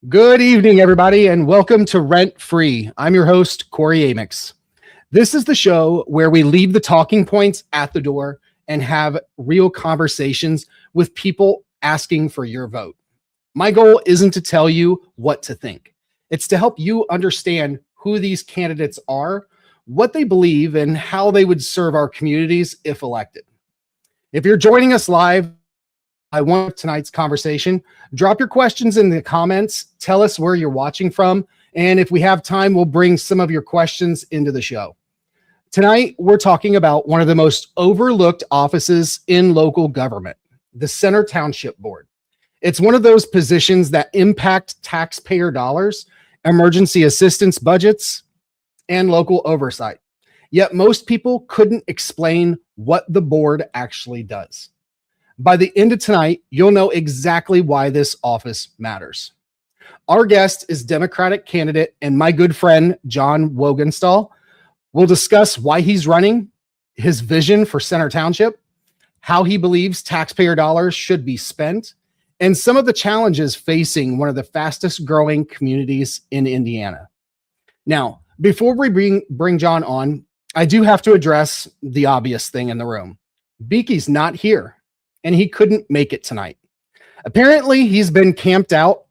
Good evening, everybody, and welcome to Rent Free. I'm your host, Kory Amyx. This is the show where we leave the talking points at the door and have real conversations with people asking for your vote. My goal isn't to tell you what to think. It's to help you understand who these candidates are, what they believe, and how they would serve our communities if elected. If you're joining us live, I want tonight's conversation. Drop your questions in the comments. Tell us where you're watching from. And if we have time, we'll bring some of your questions into the show. Tonight, we're talking about one of the most overlooked offices in local government, the Center Township Board. It's one of those positions that impact taxpayer dollars, emergency assistance budgets, and local oversight. Yet most people couldn't explain what the board actually does. By the end of tonight, you'll know exactly why this office matters. Our guest is Democratic candidate and my good friend, Jon Wogenstahl. We'll discuss why he's running, his vision for Center Township, how he believes taxpayer dollars should be spent, and some of the challenges facing one of the fastest growing communities in Indiana. Now, before we bring Jon on, I do have to address the obvious thing in the room. Beaky's not here, and he couldn't make it tonight. Apparently, he's been camped out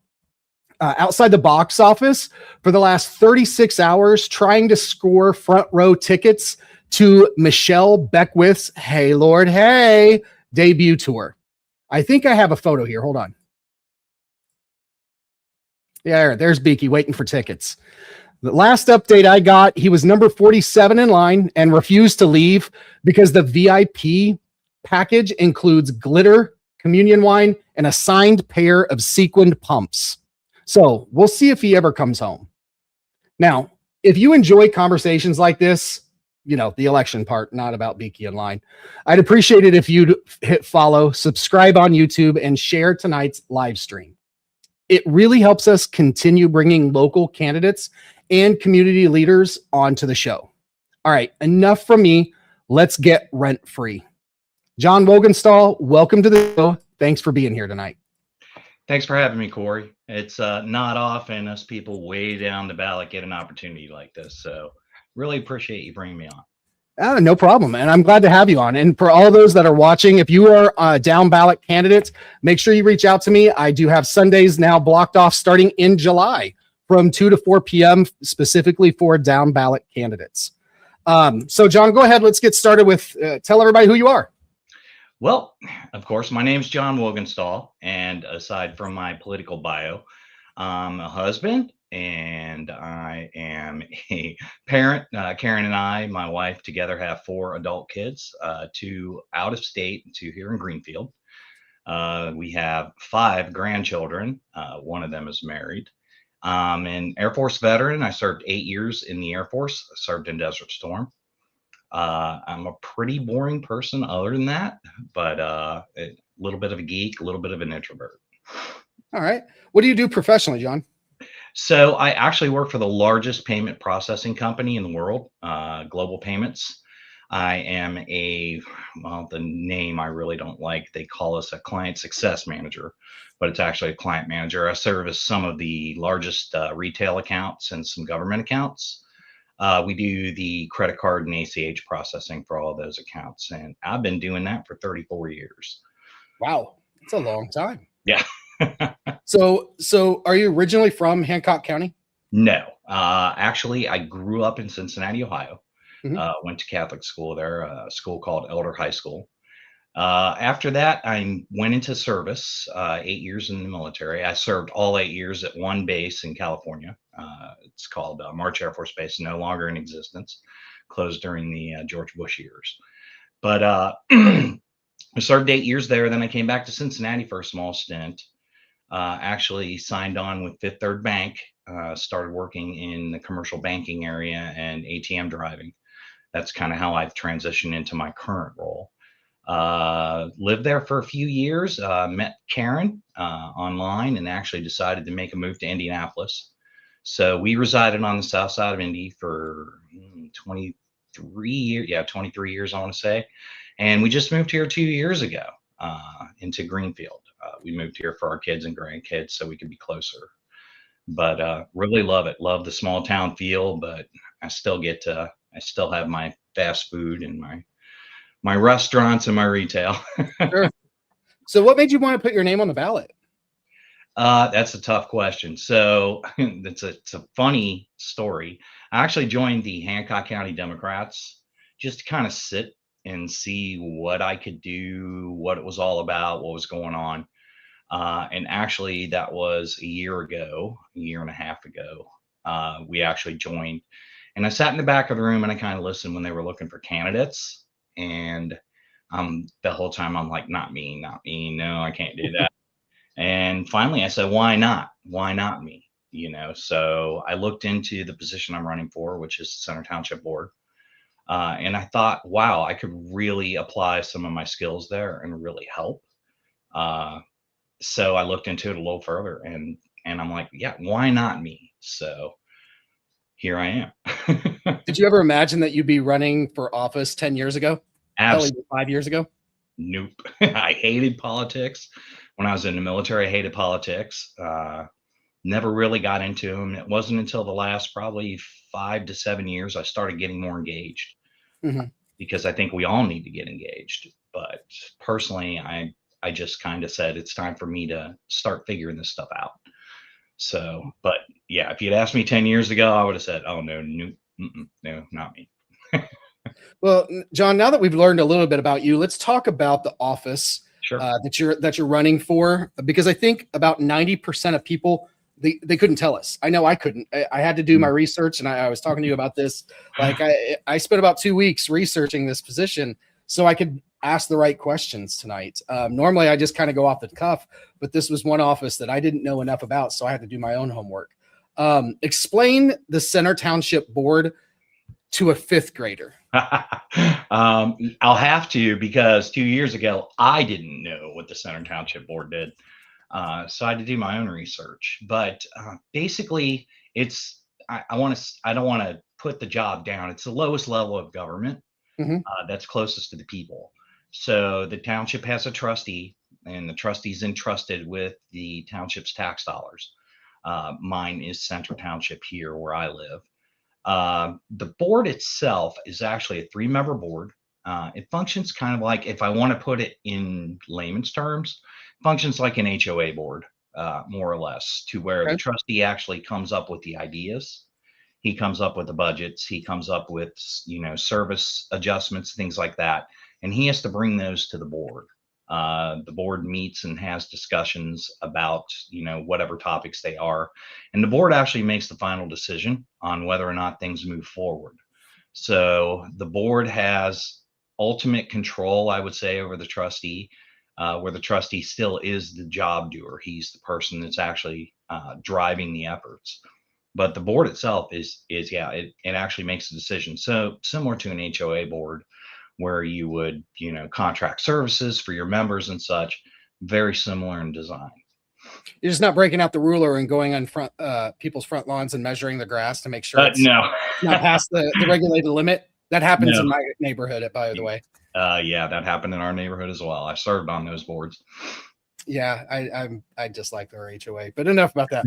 outside the box office for the last 36 hours trying to score front row tickets to Michelle Beckwith's Hey Lord Hey debut tour. I think I have a photo here. Hold on. Yeah, there's Beaky waiting for tickets. The last update I got, he was number 47 in line and refused to leave because the VIP package includes glitter, communion wine, and a signed pair of sequined pumps. So we'll see if he ever comes home. Now, if you enjoy conversations like this, you know, the election part, not about Beaky in line, I'd appreciate it if you'd hit follow, subscribe on YouTube, and share tonight's live stream. It really helps us continue bringing local candidates and community leaders onto the show. All right, enough from me. Let's get rent free. Jon Wogenstahl, welcome to the show. Thanks for being here tonight. Thanks for having me, Kory. It's not often us people way down the ballot get an opportunity like this. So really appreciate you bringing me on. No problem. And I'm glad to have you on. And for all those that are watching, if you are a down ballot candidate, make sure you reach out to me. I do have Sundays now blocked off starting in July from 2 to 4 p.m. specifically for down ballot candidates. So Jon, go ahead. Let's get started with tell everybody who you are. Well, of course, my name's Jon Wogenstahl, and aside from my political bio, I'm a husband and I am a parent. Karen and I, my wife, together have 4 adult kids, 2 out of state, 2 here in Greenfield. We have 5 grandchildren. One of them is married. An Air Force veteran. I served 8 years in the Air Force. I served in Desert Storm. I'm a pretty boring person other than that, but a little bit of a geek, a little bit of an introvert. All right. What do you do professionally, Jon? So I actually work for the largest payment processing company in the world, Global Payments. I am the name I really don't like. They call us a client success manager, but it's actually a client manager. I service some of the largest retail accounts and some government accounts. We do the credit card and ACH processing for all of those accounts. And I've been doing that for 34 years. Wow. That's a long time. Yeah. So are you originally from Hancock County? No. Actually, I grew up in Cincinnati, Ohio. Mm-hmm. Went to Catholic school there, a school called Elder High School. After that, I went into service, 8 years in the military. I served all 8 years at one base in California. It's called March Air Force Base, no longer in existence, closed during the George Bush years. But I served 8 years there. Then I came back to Cincinnati for a small stint. Actually signed on with Fifth Third Bank, started working in the commercial banking area and ATM driving. That's kind of how I've transitioned into my current role. Lived there for a few years, met Karen online and actually decided to make a move to Indianapolis. So we resided on the south side of Indy for 23 years. Yeah, 23 years, I want to say. And we just moved here 2 years ago into Greenfield. We moved here for our kids and grandkids so we could be closer. but really love it. Love the small town feel, but I still have my fast food and my restaurants and my retail. Sure. So what made you want to put your name on the ballot? That's a tough question. So it's a funny story. I actually joined the Hancock County Democrats just to kind of sit and see what I could do, what it was all about, what was going on. And actually, that was a year ago, a year and a half ago. We actually joined, and I sat in the back of the room and I kind of listened when they were looking for candidates. And the whole time I'm like, not me, not me. No, I can't do that. And finally, I said, why not? Why not me? So I looked into the position I'm running for, which is the Center Township Board. And I thought, wow, I could really apply some of my skills there and really help. So I looked into it a little further, and I'm like, yeah, why not me? So here I am. Did you ever imagine that you'd be running for office 10 years ago? Hell, Absolutely. even 5 years ago? Nope. I hated politics. When I was in the military, I hated politics. Never really got into them. It wasn't until the last probably 5 to 7 years I started getting more engaged, Mhm. because I think we all need to get engaged. But personally, I just kind of said it's time for me to start figuring this stuff out. So, but yeah, if you'd asked me 10 years ago, I would have said, oh, no, no, no, not me. Well, John, now that we've learned a little bit about you, let's talk about the office Sure. that you're running for, because I think about 90% of people, they couldn't tell us. I know I couldn't. I had to do my research, and I was talking to you about this. Like I spent about 2 weeks researching this position so I could ask the right questions tonight. Normally I just kind of go off the cuff, but this was one office that I didn't know enough about, so I had to do my own homework. Explain the Center Township Board to a fifth grader. I'll have to, because 2 years ago, I didn't know what the Center Township Board did. So I had to do my own research. But basically, I don't want to put the job down. It's the lowest level of government that's closest to the people. So the township has a trustee, and the trustee's entrusted with the township's tax dollars. Mine is Center Township here where I live. The board itself is actually a 3-member board. It functions kind of like, if I want to put it in layman's terms, functions like an HOA board, more or less, to where the trustee actually comes up with the ideas. He comes up with the budgets. He comes up with, service adjustments, things like that. And he has to bring those to the board. The board meets and has discussions about, whatever topics they are. And the board actually makes the final decision on whether or not things move forward. So the board has ultimate control, I would say, over the trustee, where the trustee still is the job doer. He's the person that's actually driving the efforts. But the board itself it actually makes a decision. So similar to an HOA board, where you would, contract services for your members and such, very similar in design. You're just not breaking out the ruler and going on people's front lawns and measuring the grass to make sure it's no, not past the regulated limit. That happens in my neighborhood, by the way. Yeah, that happened in our neighborhood as well. I served on those boards. Yeah, I just like their HOA, but enough about that.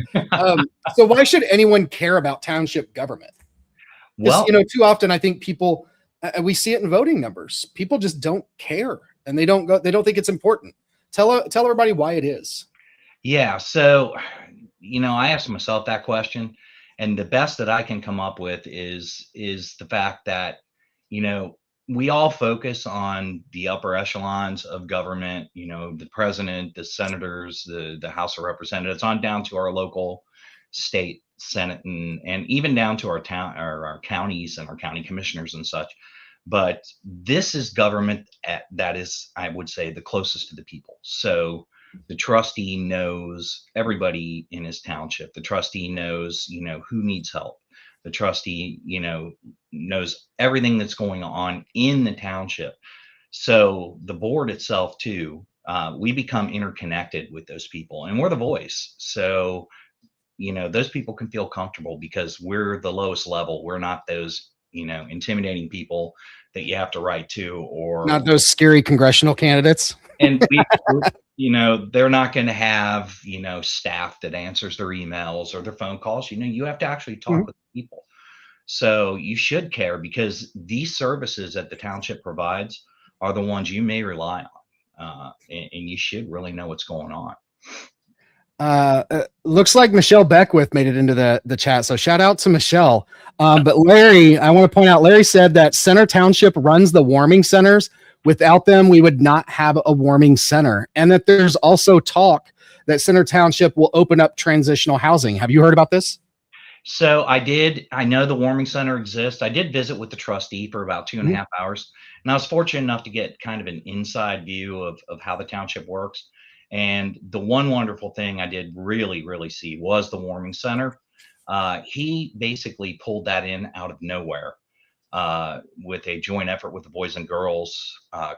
So why should anyone care about township government? Well, too often I think people, we see it in voting numbers. People just don't care, and they don't think it's important. Tell everybody why it is. Yeah. So, I asked myself that question, and the best that I can come up with is the fact that, we all focus on the upper echelons of government, the president, the senators, the House of Representatives, on down to our local, state, Senate, and even down to our town, or our counties and our county commissioners and such. But this is government that is, I would say, the closest to the people. So the trustee knows everybody in his township. The trustee knows, who needs help. The trustee, knows everything that's going on in the township. So the board itself too, we become interconnected with those people, and we're the voice. So, those people can feel comfortable because we're the lowest level. We're not those, intimidating people that you have to write to, or not those scary congressional candidates. And they're not going to have, staff that answers their emails or their phone calls. You have to actually talk Mhm. with people. So you should care, because these services that the township provides are the ones you may rely on. And you should really know what's going on. Looks like Michelle Beckwith made it into the chat. So shout out to Michelle. But Larry, I want to point out, Larry said that Center Township runs the warming centers. Without them, we would not have a warming center. And that there's also talk that Center Township will open up transitional housing. Have you heard about this? So I know the warming center exists. I did visit with the trustee for about 2.5 hours, and I was fortunate enough to get kind of an inside view of how the township works. And the one wonderful thing I did really, really see was the warming center. He basically pulled that in out of nowhere with a joint effort with the Boys and Girls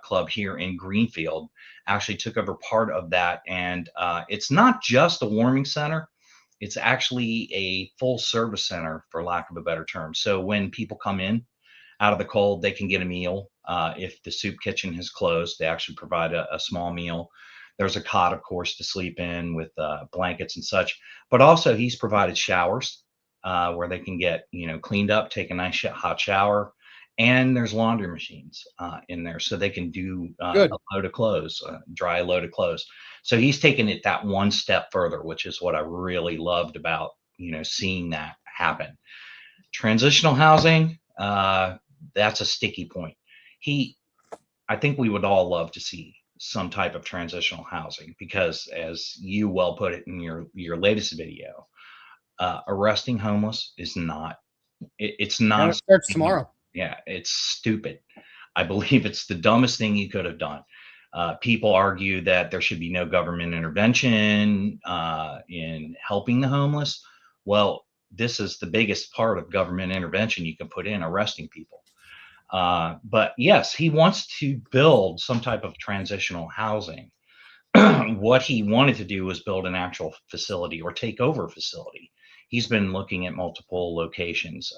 Club here in Greenfield. Actually took over part of that. And it's not just a warming center. It's actually a full service center, for lack of a better term. So when people come in out of the cold, they can get a meal. If the soup kitchen has closed, they actually provide a small meal. There's a cot, of course, to sleep in with blankets and such. But also, he's provided showers where they can get cleaned up, take a nice hot shower, and there's laundry machines in there, so they can do a load of clothes, dry a load of clothes. So he's taken it that one step further, which is what I really loved about seeing that happen. Transitional housing, that's a sticky point. I think we would all love to see some type of transitional housing, because as you well put it in your latest video, arresting homeless is not, it's not. It starts tomorrow. Yeah, it's stupid. I believe it's the dumbest thing you could have done. People argue that there should be no government intervention in helping the homeless. Well, this is the biggest part of government intervention you can put in: arresting people. But yes, he wants to build some type of transitional housing. What he wanted to do was build an actual facility or take over a facility. He's been looking at multiple locations.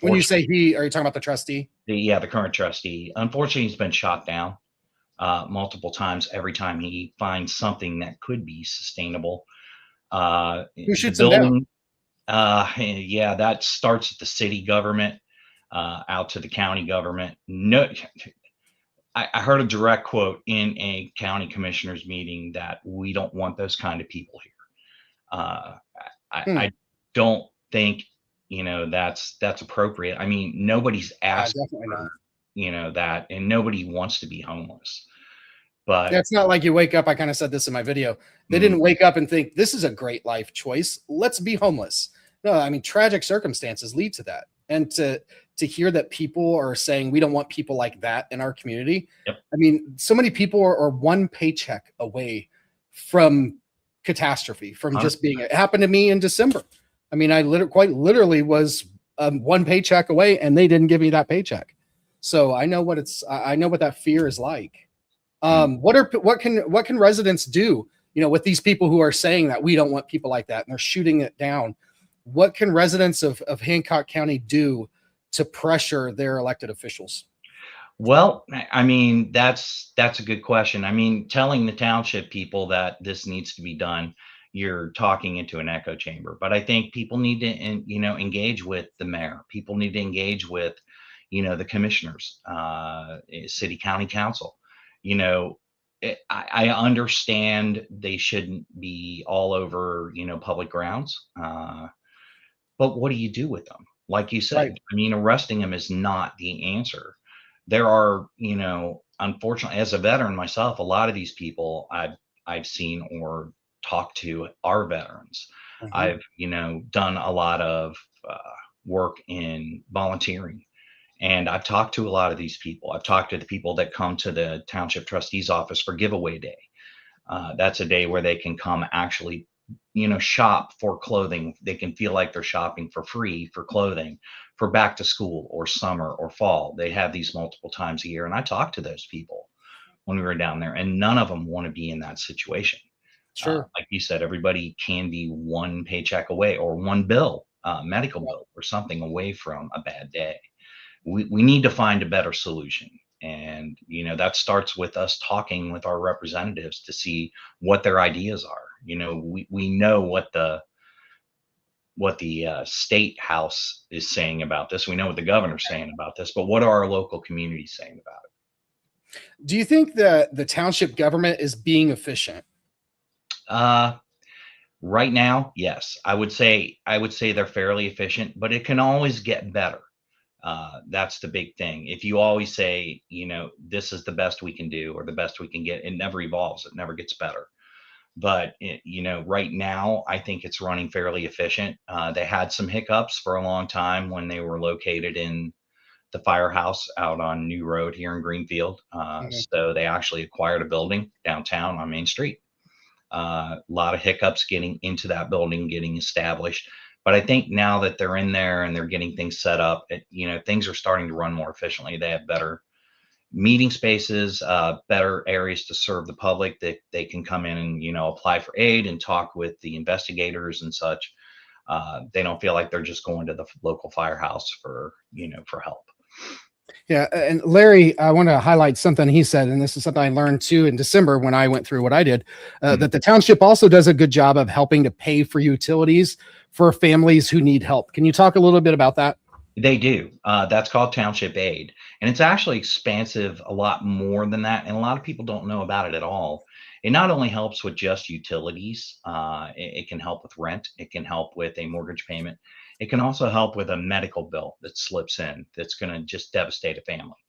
When you say he, are you talking about the trustee? The current trustee. Unfortunately, he's been shot down multiple times. Every time he finds something that could be sustainable. Who shoots him down? Yeah, that starts at the city government out to the county government. No, I heard a direct quote in a county commissioners meeting that we don't want those kind of people here. I don't think that's appropriate. I mean, nobody's asking for that, and nobody wants to be homeless. But it's not like you wake up. I kind of said this in my video. They didn't wake up and think this is a great life choice, let's be homeless. No, I mean, tragic circumstances lead to that. And to hear that people are saying we don't want people like that in our community. Yep. I mean, so many people are one paycheck away from catastrophe, from just being, it happened to me in December. I mean, I quite literally was one paycheck away, and they didn't give me that paycheck. So I know what I know what that fear is like. What can residents do, with these people who are saying that we don't want people like that and they're shooting it down? What can residents of Hancock County do to pressure their elected officials? Well, I mean, that's a good question. I mean, telling the township people that this needs to be done, you're talking into an echo chamber. But I think people need to, engage with the mayor. People need to engage with, the commissioners, city, county council. I understand they shouldn't be all over, public grounds. But what do you do with them? Like you said, Right. I mean, arresting them is not the answer. There are, unfortunately, as a veteran myself, a lot of these people I've seen or talked to are veterans. Mm-hmm. I've, done a lot of work in volunteering, and I've talked to a lot of these people. I've talked to the people that come to the township trustee's office for giveaway day. That's a day where they can come actually shop for clothing. They can feel like they're shopping for free for clothing for back to school or summer or fall. They have these multiple times a year. And I talked to those people when we were down there, and none of them want to be in that situation. Sure. Like you said, everybody can be one paycheck away or one bill, medical bill or something away from a bad day. We need to find a better solution. And, that starts with us talking with our representatives to see what their ideas are. We know what the state house is saying about this. We know what the governor's saying about this, but what are our local communities saying about Do you think that the township government is being efficient? it? Right now, yes, I would say they're fairly efficient, but it can always get better. That's the big thing. If you always say, this is the best we can do or the best we can get, it never evolves. It never gets better. But right now, I think it's running fairly efficient. They had some hiccups for a long time when they were located in the firehouse out on New Road here in Greenfield. Mhm. So they actually acquired a building downtown on Main Street. A lot of hiccups getting into that building, getting established. But I think now that they're in there and they're getting things set up, things are starting to run more efficiently. They have better meeting spaces, better areas to serve the public that they can come in and, apply for aid and talk with the investigators and such. They don't feel like they're just going to the local firehouse for help. Yeah, and Larry, I want to highlight something he said, and this is something I learned too in December when I went through what I did. Mhm. That the township also does a good job of helping to pay for utilities for families who need help. Can you talk a little bit about that? They do. That's called township aid. And it's actually expansive a lot more than that. And a lot of people don't know about it at all. It not only helps with just utilities, it can help with rent, it can help with a mortgage payment. It can also help with a medical bill that slips in that's going to just devastate a family.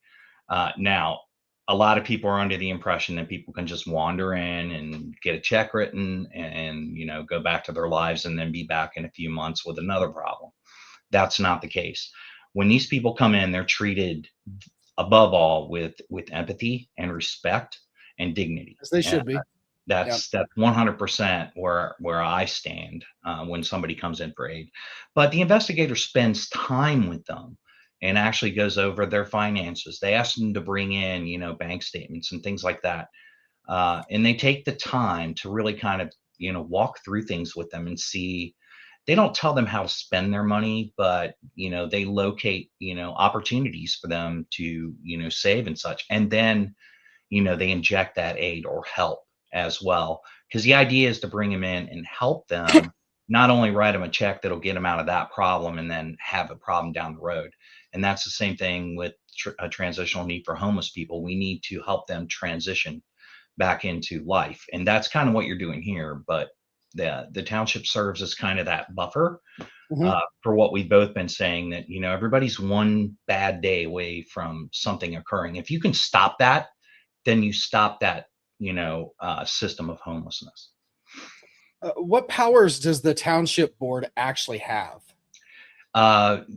Now, a lot of people are under the impression that people can just wander in and get a check written and go back to their lives and then be back in a few months with another problem. That's not the case. When these people come in, they're treated above all with empathy and respect and dignity. As they And should be. Yeah. that's 100% where I stand when somebody comes in for aid. But the investigator spends time with them and actually goes over their finances. They ask them to bring in, bank statements and things like that. And they take the time to really kind of, walk through things with them and see. They don't tell them how to spend their money, but they locate opportunities for them to save and such, and then they inject that aid or help as well, because the idea is to bring them in and help them, not only write them a check that'll get them out of that problem and then have a problem down the road. And that's the same thing with a transitional need for homeless people. We need to help them transition back into life. And that's kind of what you're doing here. But the township serves as kind of that buffer Mhm. for what we've both been saying, that, everybody's one bad day away from something occurring. If you can stop that, then you stop that, system of homelessness. What powers does the township board actually have?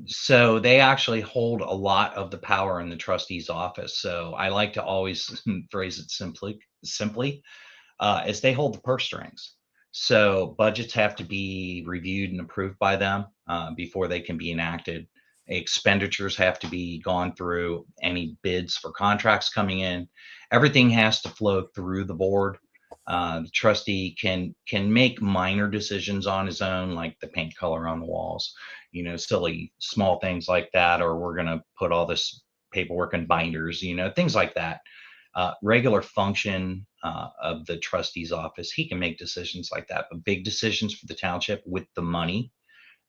So they actually hold a lot of the power in the trustee's office. So I like to always phrase it simply, is they hold the purse strings. So budgets have to be reviewed and approved by them before they can be enacted. Expenditures have to be gone through, any bids for contracts coming in. Everything has to flow through the board. The trustee can make minor decisions on his own, like the paint color on the walls, silly small things like that, or we're going to put all this paperwork in binders, things like that. Regular function of the trustee's office, he can make decisions like that. But big decisions for the township with the money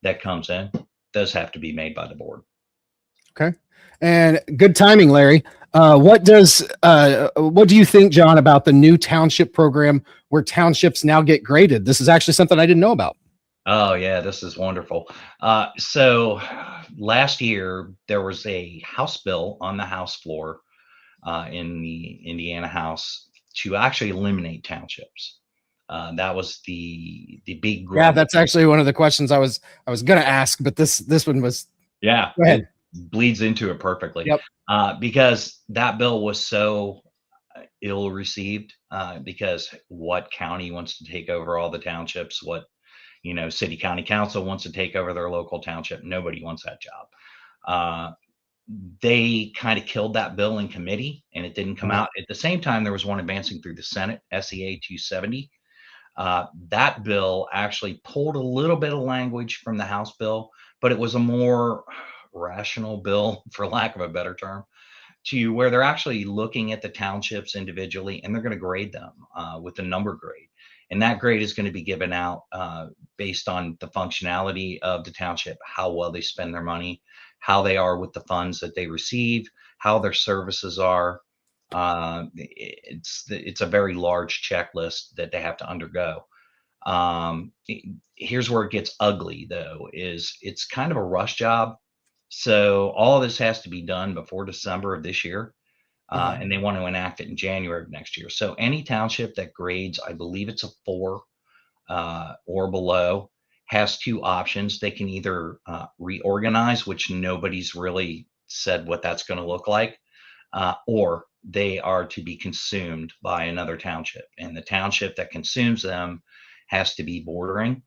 that comes in, those have to be made by the board. Okay. And good timing, Larry. What do you think, John, about the new township program where townships now get graded? This is actually something I didn't know about. Oh yeah, this is wonderful. So last year there was a House bill on the House floor in the Indiana House to actually eliminate townships. That was the big Yeah, grumble. that's actually one of the questions I was gonna ask, but this one was. Yeah, Go it ahead. bleeds into it perfectly, Yep. because that bill was so ill received. Because what county wants to take over all the townships? What city county council wants to take over their local township? Nobody wants that job. Uh, they kind of killed that bill in committee, and it didn't come Uh, out. At the same time, there was one advancing through the Senate, SEA 270. That bill actually pulled a little bit of language from the House bill, but it was a more rational bill, for lack of a better term, to where they're actually looking at the townships individually, and they're going to grade them with a number grade. And that grade is going to be given out based on the functionality of the township, how well they spend their money, how they are with the funds that they receive, how their services are. It's a very large checklist that they have to undergo. Here's where it gets ugly, though, is it's kind of a rush job. So all this has to be done before December of this year. And they want to enact it in January of next year. So any township that grades, I believe it's a 4 or below, has 2 options. They can either reorganize, which nobody's really said what that's going to look like, or they are to be consumed by another township. And the township that consumes them has to be bordering.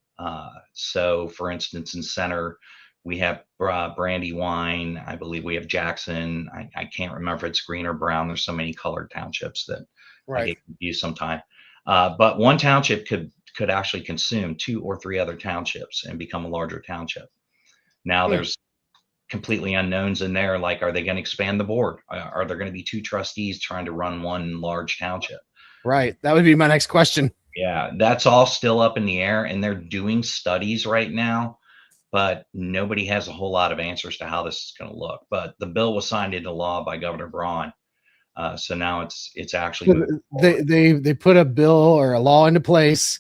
So for instance, in Center, we have Brandywine. I believe we have Jackson. I can't remember if it's green or brown. There's so many colored townships that I get confused sometimes. But one township could actually consume 2 or 3 other townships and become a larger township. Now there's completely unknowns in there. Like, are they going to expand the board? Are there going to be 2 trustees trying to run one large township? Right. That would be my next question. Yeah, that's all still up in the air, and they're doing studies right now, but nobody has a whole lot of answers to how this is going to look. But the bill was signed into law by Governor Braun. So now it's actually they put a bill or a law into place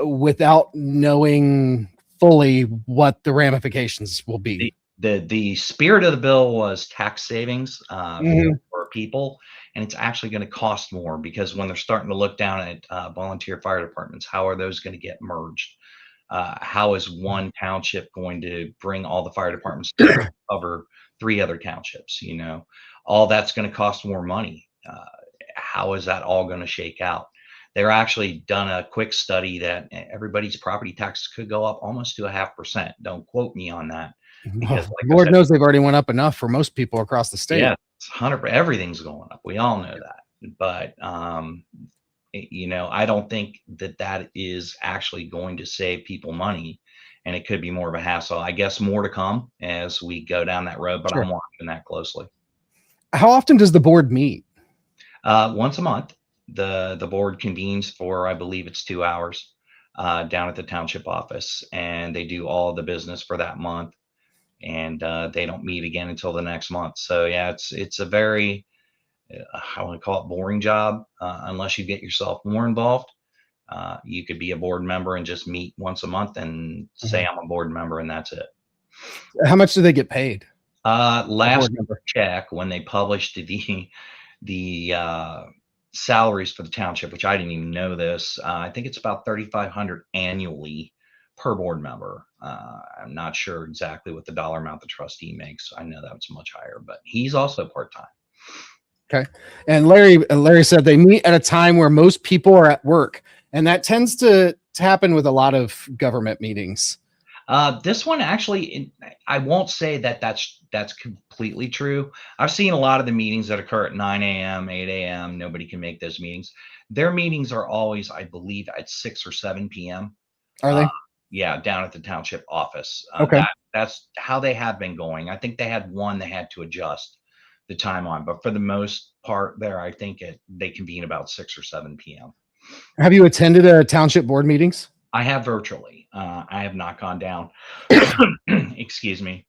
without knowing fully what the ramifications will be. The spirit of the bill was tax savings for people, and it's actually going to cost more, because when they're starting to look down at volunteer fire departments, how are those going to get merged? How is one township going to bring all the fire departments to cover 3 other townships? You know, all that's going to cost more money. How is that all going to shake out? They're actually done a quick study that everybody's property taxes could go up almost to 0.5%. Don't quote me on that, because Lord knows they've already went up enough for most people across the state. Yeah, it's 100%. Everything's going up. We all know that. But you know, I don't think that is actually going to save people money, and it could be more of a hassle. I guess more to come as we go down that road, but I'm watching that closely. How often does the board meet? Once a month. The board convenes for, I believe it's 2 hours down at the township office, and they do all the business for that month, and they don't meet again until the next month. So yeah, it's a very I want to call it boring job, unless you get yourself more involved. You could be a board member and just meet once a month and say I'm a board member, and that's it. How much do they get paid? Last check, when they published the salaries for the township, which I didn't even know this, I think it's about $3,500 annually per board member. I'm not sure exactly what the dollar amount the trustee makes. I know that's much higher, but he's also part-time. Okay. And Larry said they meet at a time where most people are at work, and that tends to happen with a lot of government meetings. This one actually, I won't say that's completely true. I've seen a lot of the meetings that occur at 9 a.m., 8 a.m. Nobody can make those meetings. Their meetings are always, I believe, at 6 or 7 p.m. Are they? Yeah, down at the township office. Okay. That's how they have been going. I think they had one they had to adjust the time on, but for the most part there, I think they convene about 6 or 7 p.m. Have you attended a township board meetings? I have virtually. I have not gone down. Excuse me.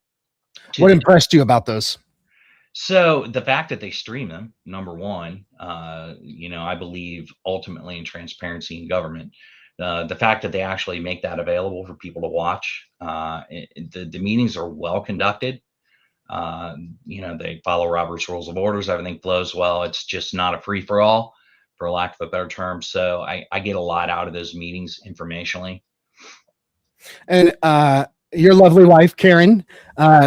What impressed you about those? So the fact that they stream them, number one, you know, I believe ultimately in transparency in government. The fact that they actually make that available for people to watch. The meetings are well conducted. You know, they follow Robert's Rules of Orders. Everything flows well. It's just not a free-for-all, for lack of a better term. So I get a lot out of those meetings informationally. And your lovely wife, Karen,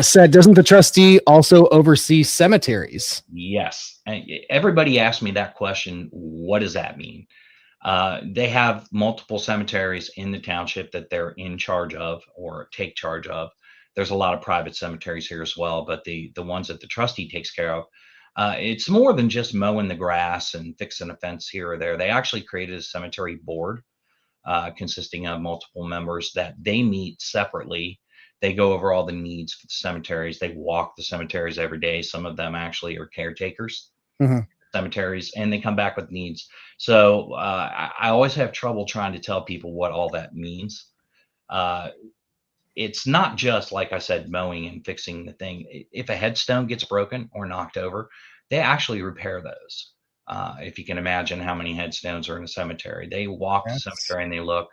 said, doesn't the trustee also oversee cemeteries? Yes. Everybody asked me that question. What does that mean? They have multiple cemeteries in the township that they're in charge of or take charge of. There's a lot of private cemeteries here as well, but the ones that the trustee takes care of, it's more than just mowing the grass and fixing a fence here or there. They actually created a cemetery board consisting of multiple members that they meet separately They go over all the needs for the cemeteries. They walk the cemeteries every day. Some of them actually are caretakers, cemeteries, and they come back with needs. So I always have trouble trying to tell people what all that means. It's not just, like I said, mowing and fixing the thing. If a headstone gets broken or knocked over, they actually repair those. If you can imagine how many headstones are in a cemetery, they walk the cemetery and they look.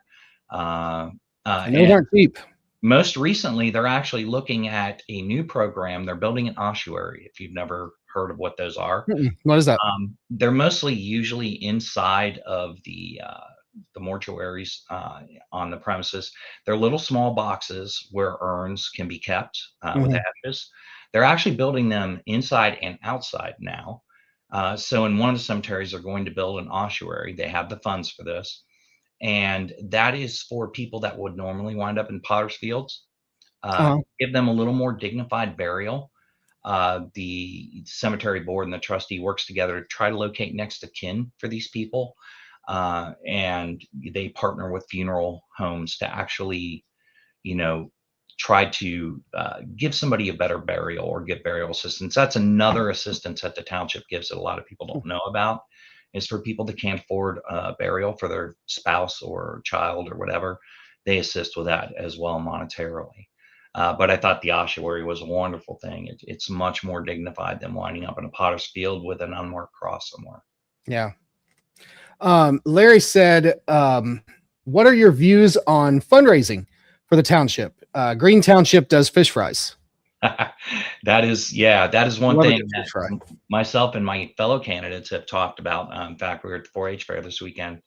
And those aren't cheap. Most recently, they're actually looking at a new program. They're building an ossuary. If you've never heard of what those are, what is that? They're mostly usually inside of the mortuaries on the premises. They're little small boxes where urns can be kept with ashes. They're actually building them inside and outside now. So in one of the cemeteries, they're going to build an ossuary. They have the funds for this. And that is for people that would normally wind up in potter's fields. Give them a little more dignified burial. The cemetery board and the trustee works together to try to locate next of kin for these people. And they partner with funeral homes to actually, try to give somebody a better burial or get burial assistance. That's another assistance that the township gives that a lot of people don't know about, is for people that can't afford burial for their spouse or child or whatever. They assist with that as well monetarily. But I thought the ossuary was a wonderful thing. It's much more dignified than winding up in a potter's field with an unmarked cross somewhere. Yeah. Larry said, what are your views on fundraising for the township? Green Township does fish fries. That is one thing that myself and my fellow candidates have talked about. In fact, we were at the 4-H fair this weekend,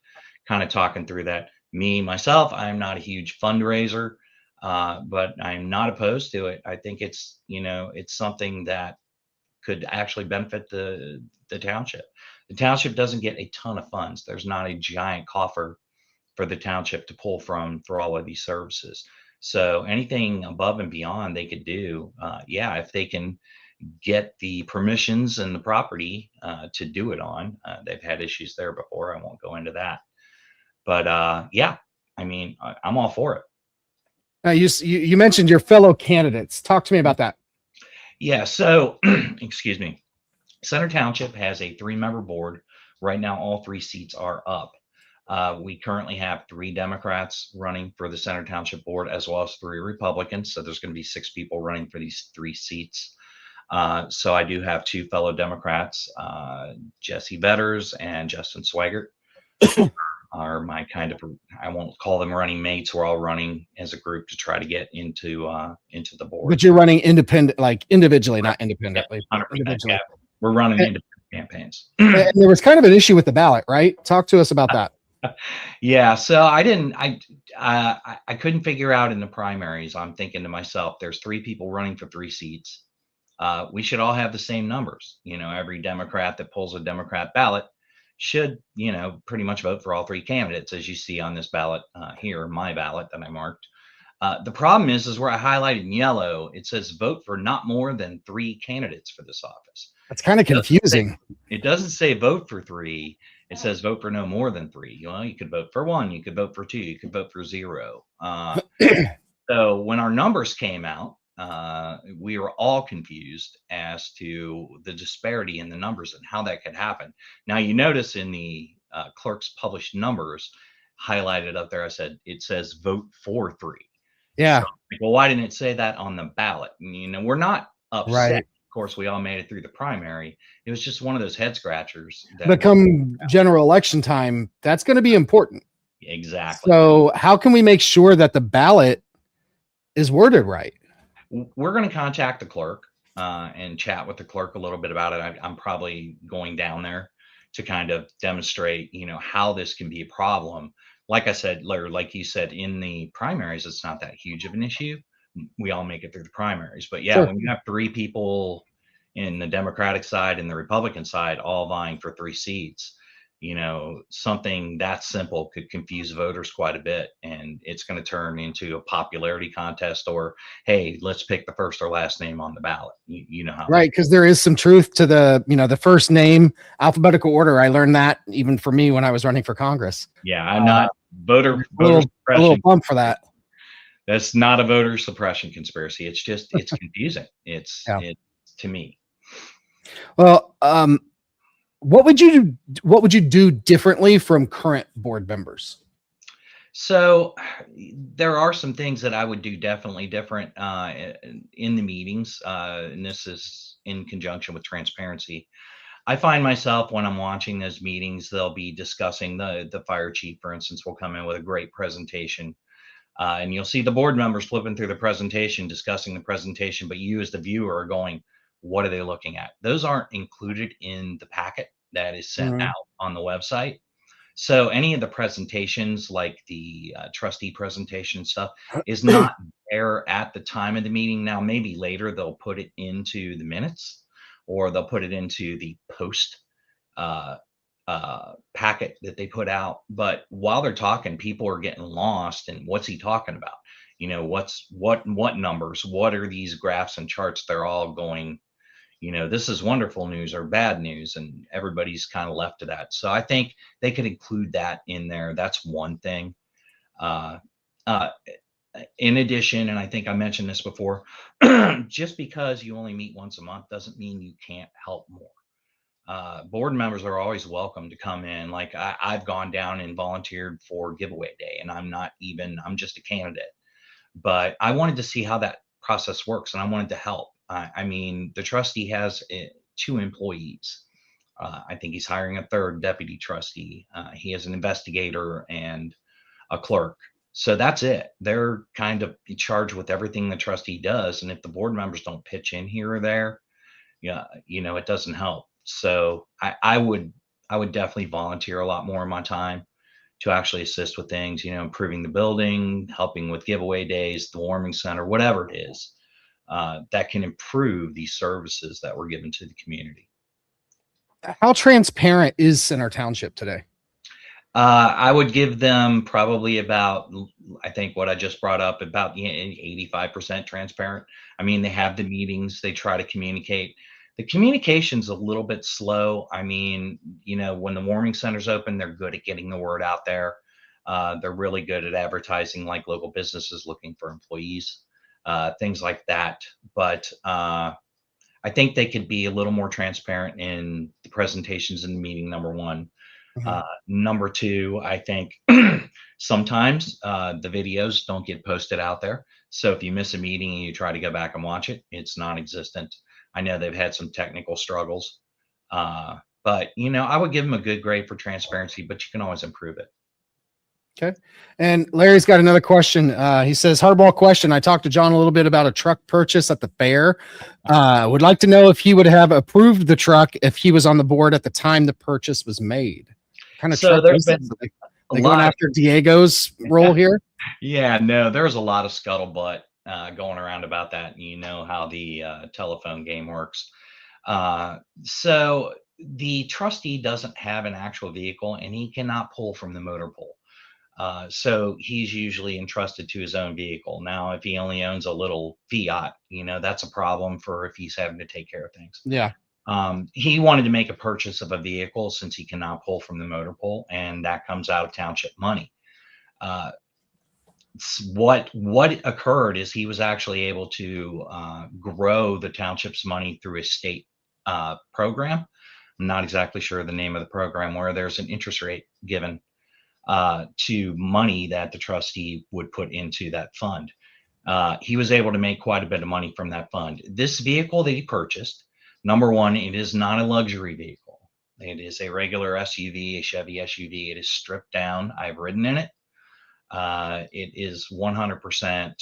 kind of talking through that. Myself, I'm not a huge fundraiser, but I'm not opposed to it. I think it's something that could actually benefit the township. The township doesn't get a ton of funds. There's not a giant coffer for the township to pull from for all of these services. So anything above and beyond they could do, if they can get the permissions and the property to do it on. They've had issues there before. I won't go into that. But I'm all for it. You mentioned your fellow candidates. Talk to me about that. Yeah. So, excuse me. Center Township has a 3-member board. Right now, all 3 seats are up. We currently have 3 Democrats running for the Center Township Board, as well as 3 Republicans. So there's going to be 6 people running for these 3 seats. So I do have 2 fellow Democrats, Jesse Vetters and Justin Swigert, are my kind of, I won't call them running mates. We're all running as a group to try to get into the board. But you're running independent, like individually, not independently. Yeah, 100%, individually. Yeah. We're running independent campaigns. And there was kind of an issue with the ballot, right? Talk to us about that. Yeah, so I couldn't figure out in the primaries. I'm thinking to myself, there's 3 people running for 3 seats. We should all have the same numbers. Every Democrat that pulls a Democrat ballot should, pretty much vote for all 3 candidates, as you see on this ballot here, my ballot that I marked. The problem is where I highlighted in yellow, it says vote for not more than 3 candidates for this office. That's kind of confusing. It doesn't say vote for 3. It says vote for no more than 3. You could vote for 1, you could vote for 2, you could vote for 0. So when our numbers came out, we were all confused as to the disparity in the numbers and how that could happen. Now, you notice in the clerk's published numbers highlighted up there, it says vote for 3. Yeah. So, well, why didn't it say that on the ballot? We're not upset. Right. Of course, we all made it through the primary. It was just one of those head scratchers. But come general election time, that's going to be important. Exactly. So how can we make sure that the ballot is worded right? We're going to contact the clerk and chat with the clerk a little bit about it. I'm probably going down there to kind of demonstrate, how this can be a problem. Like I said, like you said, in the primaries, it's not that huge of an issue. We all make it through the primaries. But yeah, sure. When you have 3 people in the Democratic side and the Republican side all vying for 3 seats, something that simple could confuse voters quite a bit. And it's going to turn into a popularity contest, or, hey, let's pick the first or last name on the ballot. You know how. Right. Because there is some truth to the first name, alphabetical order. I learned that even for me when I was running for Congress. Yeah, I'm not a little bump for that. That's not a voter suppression conspiracy. It's just, it's confusing. It's Yeah. to me. Well, what would you do differently from current board members? So there are some things that I would do definitely different in the meetings, and this is in conjunction with transparency. I find myself when I'm watching those meetings, they'll be discussing the fire chief, for instance, will come in with a great presentation, and you'll see the board members flipping through the presentation, discussing the presentation, but you as the viewer are going, "What are they looking at?" Those aren't included in the packet that is sent Mhm. out on the website. So any of the presentations, like the trustee presentation stuff, is not there at the time of the meeting. Now, maybe later they'll put it into the minutes, or they'll put it into the post uh, packet that they put out. But while they're talking, people are getting lost in what's he talking about. What numbers? What are these graphs and charts? They're all going, this is wonderful news or bad news, and everybody's kind of left to that. So I think they could include that in there. That's one thing. Uh, uh, in addition, and I think I mentioned this before, just because you only meet once a month doesn't mean you can't help more. Board members are always welcome to come in. Like I've gone down and volunteered for giveaway day, and I'm just a candidate, but I wanted to see how that process works, and I wanted to help. I mean, the trustee has 2 employees. I think he's hiring a third deputy trustee. He has an investigator and a clerk. So that's it. They're kind of charged with everything the trustee does. And if the board members don't pitch in here or there, yeah, it doesn't help. So I would definitely volunteer a lot more of my time to actually assist with things, improving the building, helping with giveaway days, the warming center, whatever it is, that can improve these services that we're giving to the community. How transparent is Center Township today? I would give them probably about, I think what I just brought up, about 85% transparent. I mean, they have the meetings, they try to communicate. The communication's a little bit slow. I mean, when the warming center's open, they're good at getting the word out there. They're really good at advertising, like local businesses looking for employees, things like that. But I think they could be a little more transparent in the presentations in the meeting, number one. Mhm. Number two, I think sometimes the videos don't get posted out there. So if you miss a meeting and you try to go back and watch it, it's non-existent. I know they've had some technical struggles, but I would give them a good grade for transparency, but you can always improve it. Okay. And Larry's got another question. He says, hardball question. I talked to John a little bit about a truck purchase at the fair. Would like to know if he would have approved the truck if he was on the board at the time the purchase was made. What kind of So truck there's is been this? a They going lot. after Diego's role here? Yeah, no, there's a lot of scuttlebutt going around about that. And you know how the telephone game works. So the trustee doesn't have an actual vehicle, and he cannot pull from the motor pool. So he's usually entrusted to his own vehicle. Now, if he only owns a little Fiat, that's a problem for if he's having to take care of things. Yeah. He wanted to make a purchase of a vehicle since he cannot pull from the motor pool, and that comes out of township money. Uh, what occurred is he was actually able to grow the township's money through a state program. I'm not exactly sure the name of the program, where there's an interest rate given to money that the trustee would put into that fund. He was able to make quite a bit of money from that fund. This vehicle that he purchased, number one, it is not a luxury vehicle. It is a regular SUV, a Chevy SUV. It is stripped down. I've ridden in it. It is 100%,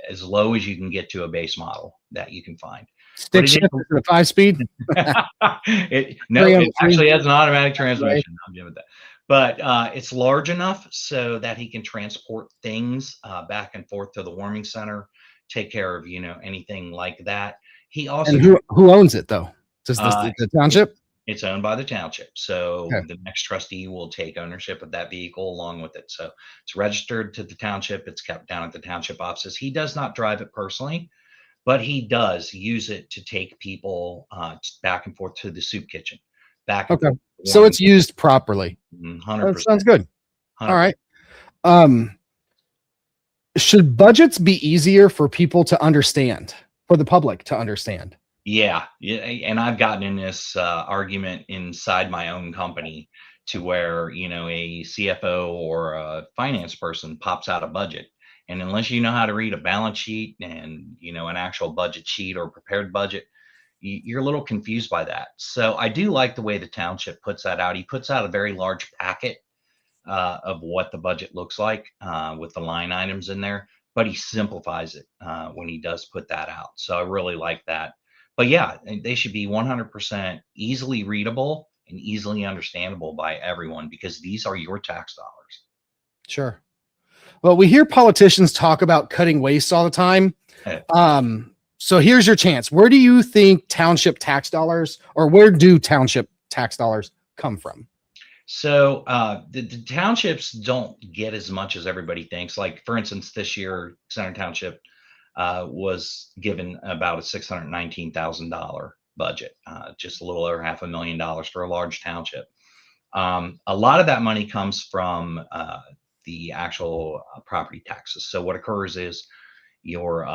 as low as you can get to a base model that you can find. Stick shift, is it a 5-speed? It actually has an automatic transmission. I'll give it that. But it's large enough so that he can transport things back and forth to the warming center, take care of, anything like that. He also, and who owns it though? Does the township? It's owned by the township. So Okay. the next trustee will take ownership of that vehicle along with it. So it's registered to the township. It's kept down at the township offices. He does not drive it personally, but he does use it to take people back and forth to the soup kitchen. Back and Okay. forth. So it's used properly. 100%. That sounds good. 100%. All right. Should budgets be easier for people to understand, for the public to understand? Yeah, yeah, and I've gotten in this argument inside my own company to where, a CFO or a finance person pops out a budget, and unless you know how to read a balance sheet and an actual budget sheet or prepared budget, you're a little confused by that. So I do like the way the township puts that out. He puts out a very large packet of what the budget looks like with the line items in there, but he simplifies it when he does put that out. So I really like that. But yeah, they should be 100% easily readable and easily understandable by everyone because these are your tax dollars. Sure. Well, we hear politicians talk about cutting waste all the time. So here's your chance. Where do you think township tax dollars, or where do township tax dollars come from? So the townships don't get as much as everybody thinks. Like, for instance, this year, Center Township was given about a $619,000 budget, just a little over $500,000 for a large township. A lot of that money comes from the actual property taxes. So what occurs is your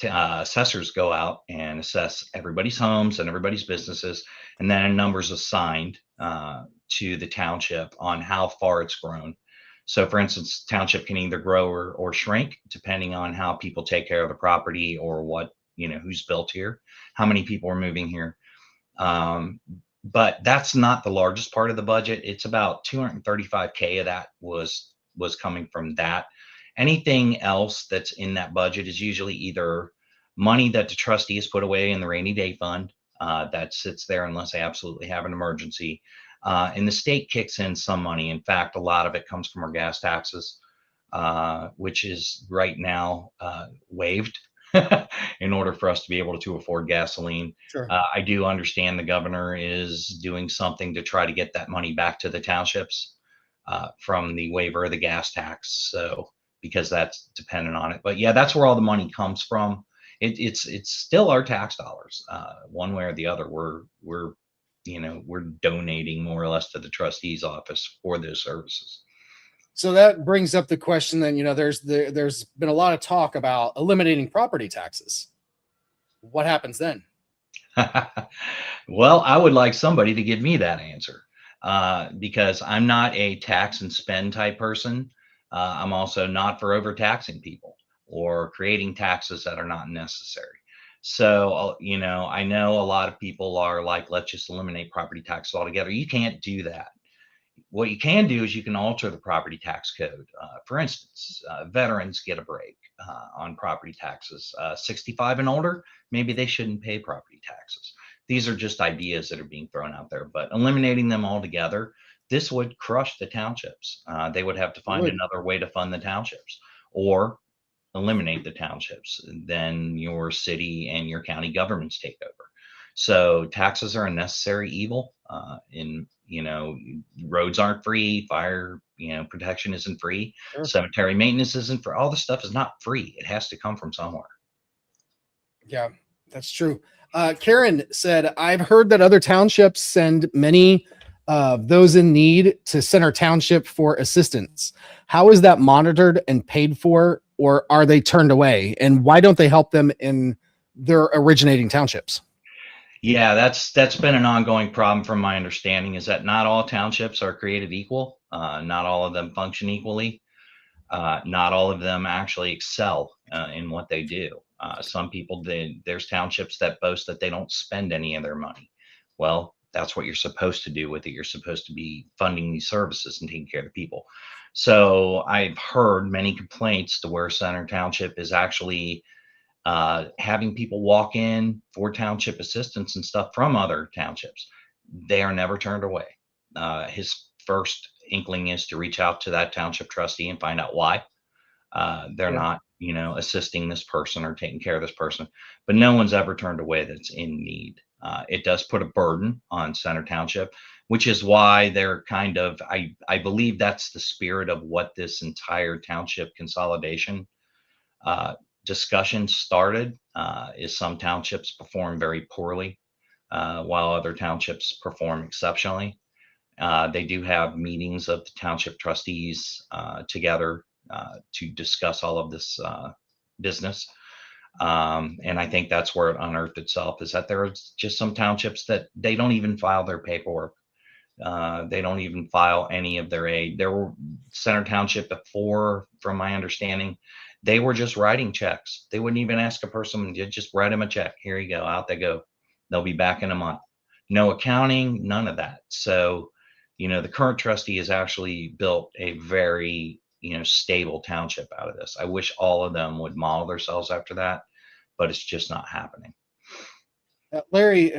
assessors go out and assess everybody's homes and everybody's businesses, and then a number's assigned to the township on how far it's grown. So, for instance, township can either grow or shrink depending on how people take care of the property or what, who's built here, how many people are moving here. But that's not the largest part of the budget. It's about 235K of that was coming from that. Anything else that's in that budget is usually either money that the trustee has put away in the rainy day fund that sits there unless they absolutely have an emergency. And the state kicks in some money. In fact, a lot of it comes from our gas taxes, which is right now waived in order for us to be able to afford gasoline. Sure. I do understand the governor is doing something to try to get that money back to the townships from the waiver of the gas tax. So, because that's dependent on it. But yeah, that's where all the money comes from. It's still our tax dollars, one way or the other. We're donating more or less to the trustee's office for those services. So that brings up the question then, there's been a lot of talk about eliminating property taxes. What happens then? Well, I would like somebody to give me that answer because I'm not a tax and spend type person. I'm also not for overtaxing people or creating taxes that are not necessary. So, I know a lot of people are like, let's just eliminate property taxes altogether. You can't do that. What you can do is you can alter the property tax code. For instance, veterans get a break on property taxes. 65 and older, maybe they shouldn't pay property taxes. These are just ideas that are being thrown out there, but eliminating them altogether, this would crush the townships. They would have to find another way to fund the townships or eliminate the townships. Then your city and your county governments take over. So taxes are a necessary evil. Roads aren't free. Fire, protection isn't free. Sure. Cemetery maintenance isn't free. All this stuff is not free. It has to come from somewhere. Yeah, that's true. Karen said, I've heard that other townships send many of those in need to Center Township for assistance. How is that monitored and paid for, or are they turned away? And why don't they help them in their originating townships? Yeah, that's been an ongoing problem from my understanding, is that not all townships are created equal. Not all of them function equally. Not all of them actually excel in what they do. Some people, there's townships that boast that they don't spend any of their money. Well, that's what you're supposed to do with it. You're supposed to be funding these services and taking care of the people. So I've heard many complaints to where Center Township is actually having people walk in for township assistance and stuff from other townships. They are never turned away. His first inkling is to reach out to that township trustee and find out why they're not, assisting this person or taking care of this person. But no one's ever turned away that's in need. It does put a burden on Center Township, which is why they're kind of, I believe that's the spirit of what this entire township consolidation discussion started, is some townships perform very poorly while other townships perform exceptionally. They do have meetings of the township trustees together to discuss all of this business. And I think that's where it unearthed itself, is that there are just some townships that they don't even file their paperwork. They don't even file any of their aid. There were Center Township before, from my understanding, they were just writing checks. They wouldn't even ask a person, you just write them a check. Here you go, out they go. They'll be back in a month. No accounting, none of that. So, the current trustee has actually built a very, stable township out of this. I wish all of them would model themselves after that, but it's just not happening. Larry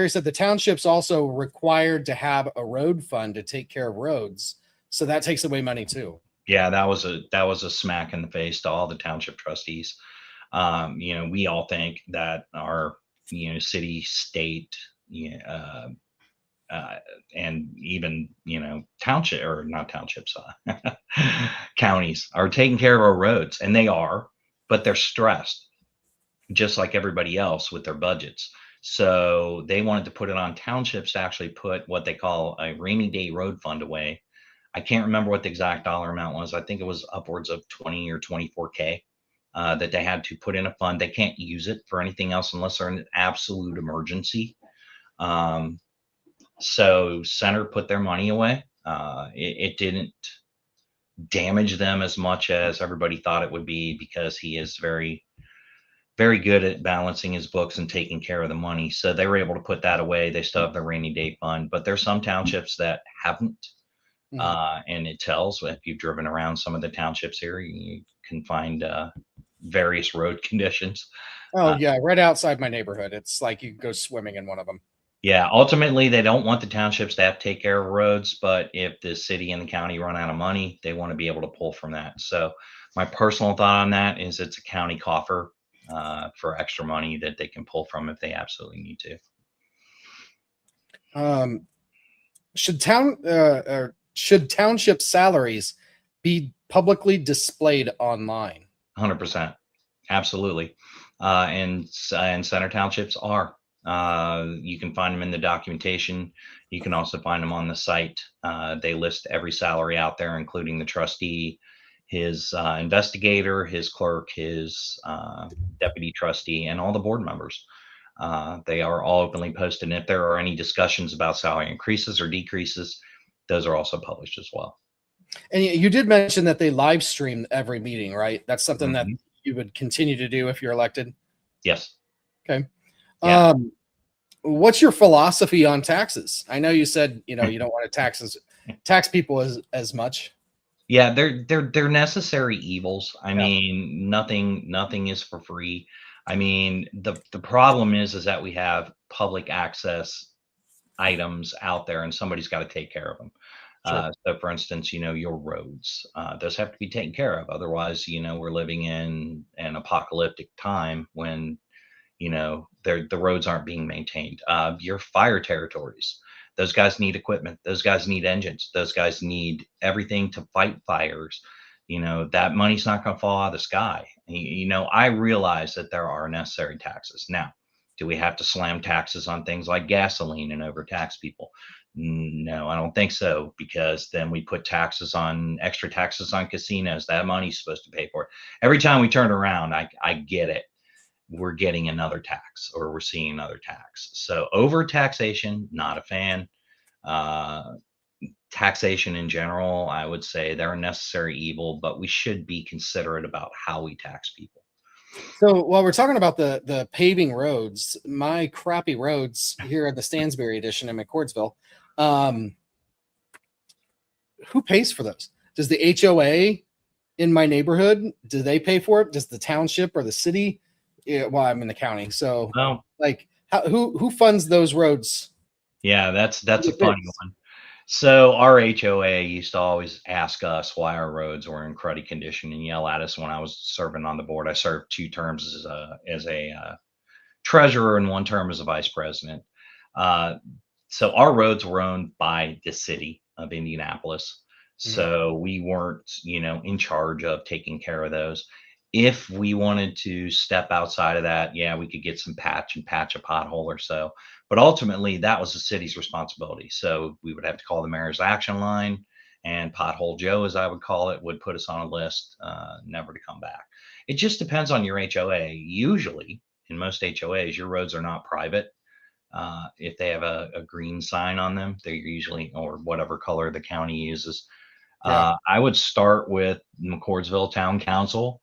said the township's also required to have a road fund to take care of roads. So that takes away money too. Yeah, that was a smack in the face to all the township trustees. We all think that our, city, state, and even, township, or not townships, counties are taking care of our roads, and they are, but they're stressed just like everybody else with their budgets. So they wanted to put it on townships to actually put what they call a rainy day road fund away. I can't remember what the exact dollar amount was. I think it was upwards of 20 or 24K that they had to put in a fund. They can't use it for anything else unless they're in an absolute emergency. So Center put their money away. It didn't damage them as much as everybody thought it would be, because he is very, very good at balancing his books and taking care of the money. So they were able to put that away. They still have the rainy day fund, but there's some townships that haven't. And it tells, if you've driven around some of the townships here, you can find various road conditions. Oh yeah, right outside my neighborhood. It's like you can go swimming in one of them. Yeah, ultimately, they don't want the townships to have to take care of roads, but if the city and the county run out of money, they want to be able to pull from that. So my personal thought on that is it's a county coffer for extra money that they can pull from if they absolutely need to. Should township salaries be publicly displayed online? 100%, absolutely. And Center Townships are. You can find them in the documentation. You can also find them on the site. They list every salary out there, including the trustee, his investigator, his clerk, his deputy trustee, and all the board members. They are all openly posted. And if there are any discussions about salary increases or decreases, those are also published as well. And you did mention that they live stream every meeting, right? That's something that you would continue to do if you're elected? Yes. Okay. Yeah. What's your philosophy on taxes? I know you said, you don't want to tax people as much. Yeah, they're necessary evils. I mean, nothing is for free. I mean, the problem is that we have public access items out there, and somebody's got to take care of them. Sure. So for instance, your roads, those have to be taken care of. Otherwise, we're living in an apocalyptic time when, the roads aren't being maintained. Your fire territories, those guys need equipment. Those guys need engines. Those guys need everything to fight fires. That money's not going to fall out of the sky. I realize that there are necessary taxes. Now, do we have to slam taxes on things like gasoline and overtax people? No, I don't think so, because then we put extra taxes on casinos. That money's supposed to pay for it. Every time we turn around, I get it. We're getting another tax, or we're seeing another tax. So overtaxation, not a fan. Taxation in general, I would say they're a necessary evil, but we should be considerate about how we tax people. So while we're talking about the paving roads, my crappy roads here at the Stansbury edition in McCordsville, who pays for those? Does the HOA in my neighborhood, do they pay for it? Does the township or the city? Yeah, well, I'm in the county, so who funds those roads? Yeah, that's a funny one. So our HOA used to always ask us why our roads were in cruddy condition and yell at us when I was serving on the board. I served 2 terms as a treasurer and 1 term as a vice president. So our roads were owned by the city of Indianapolis. So we weren't, in charge of taking care of those. If we wanted to step outside of that, yeah, we could get some patch a pothole or so. But ultimately, that was the city's responsibility. So we would have to call the mayor's action line. and Pothole Joe, as I would call it, would put us on a list, never to come back. It just depends on your HOA. Usually, in most HOAs, your roads are not private. If they have a green sign on them, they're usually, or whatever color the county uses. Yeah. I would start with McCordsville Town Council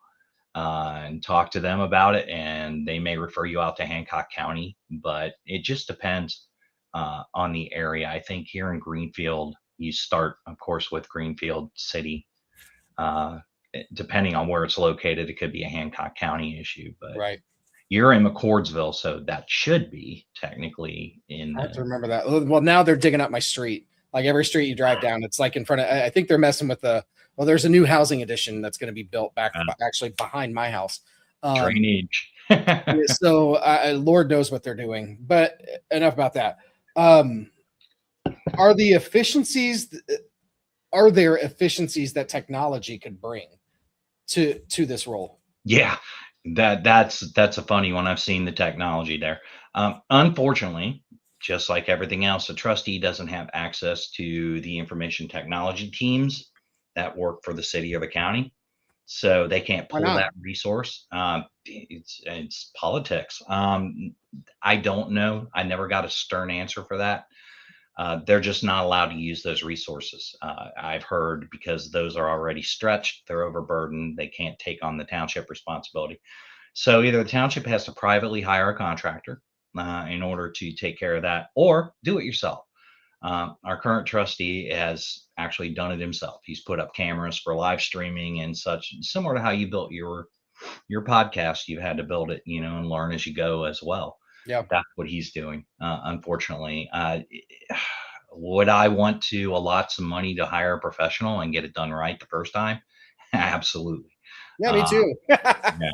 and talk to them about it, and they may refer you out to Hancock County, but it just depends on the area. I think here in Greenfield, you start, of course, with Greenfield City. Depending on where it's located, it could be a Hancock County issue, but Right. you're in McCordsville, so that should be technically in. I have to remember that. Well, now they're digging up my street. Like every street you drive down, it's like in front of, I think they're messing with well, there's a new housing addition that's going to be built back actually behind my house. Drainage. So Lord knows what they're doing, but enough about that. Are there efficiencies that technology could bring to this role? Yeah, that's a funny one. I've seen the technology there. Unfortunately, just like everything else, a trustee doesn't have access to the information technology teams that work for the city or the county, so they can't pull that resource. It's politics. I don't know. I never got a stern answer for that. They're just not allowed to use those resources. I've heard because those are already stretched, they're overburdened, they can't take on the township responsibility. So either the township has to privately hire a contractor in order to take care of that, or do it yourself. Our current trustee has actually done it himself. He's put up cameras for live streaming and such, similar to how you built your podcast. You had to build it, and learn as you go as well. Yeah, that's what he's doing. Unfortunately, would I want to allot some money to hire a professional and get it done right the first time? Absolutely. Yeah, me too. Yeah.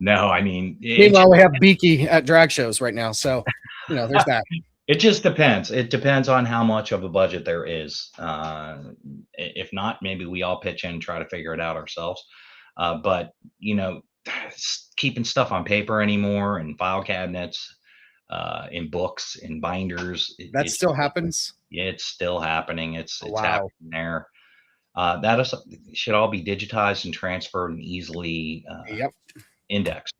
No, I mean, meanwhile, we have Beaky at drag shows right now, so there's that. It just depends. It depends on how much of a budget there is. If not, maybe we all pitch in and try to figure it out ourselves. But keeping stuff on paper anymore and file cabinets, in books, in binders, that still happens. It's still happening. It's wow. happening there. That should all be digitized and transferred and easily indexed.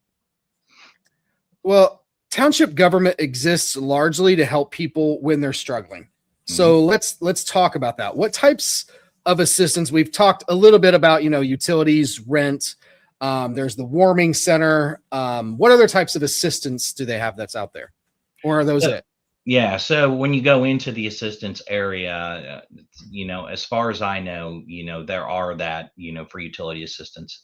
Well, township government exists largely to help people when they're struggling. So let's talk about that. What types of assistance? We've talked a little bit about, utilities, rent. There's the warming center. What other types of assistance do they have that's out there? Or are those it? Yeah. So when you go into the assistance area, as far as I know, there are that, for utility assistance,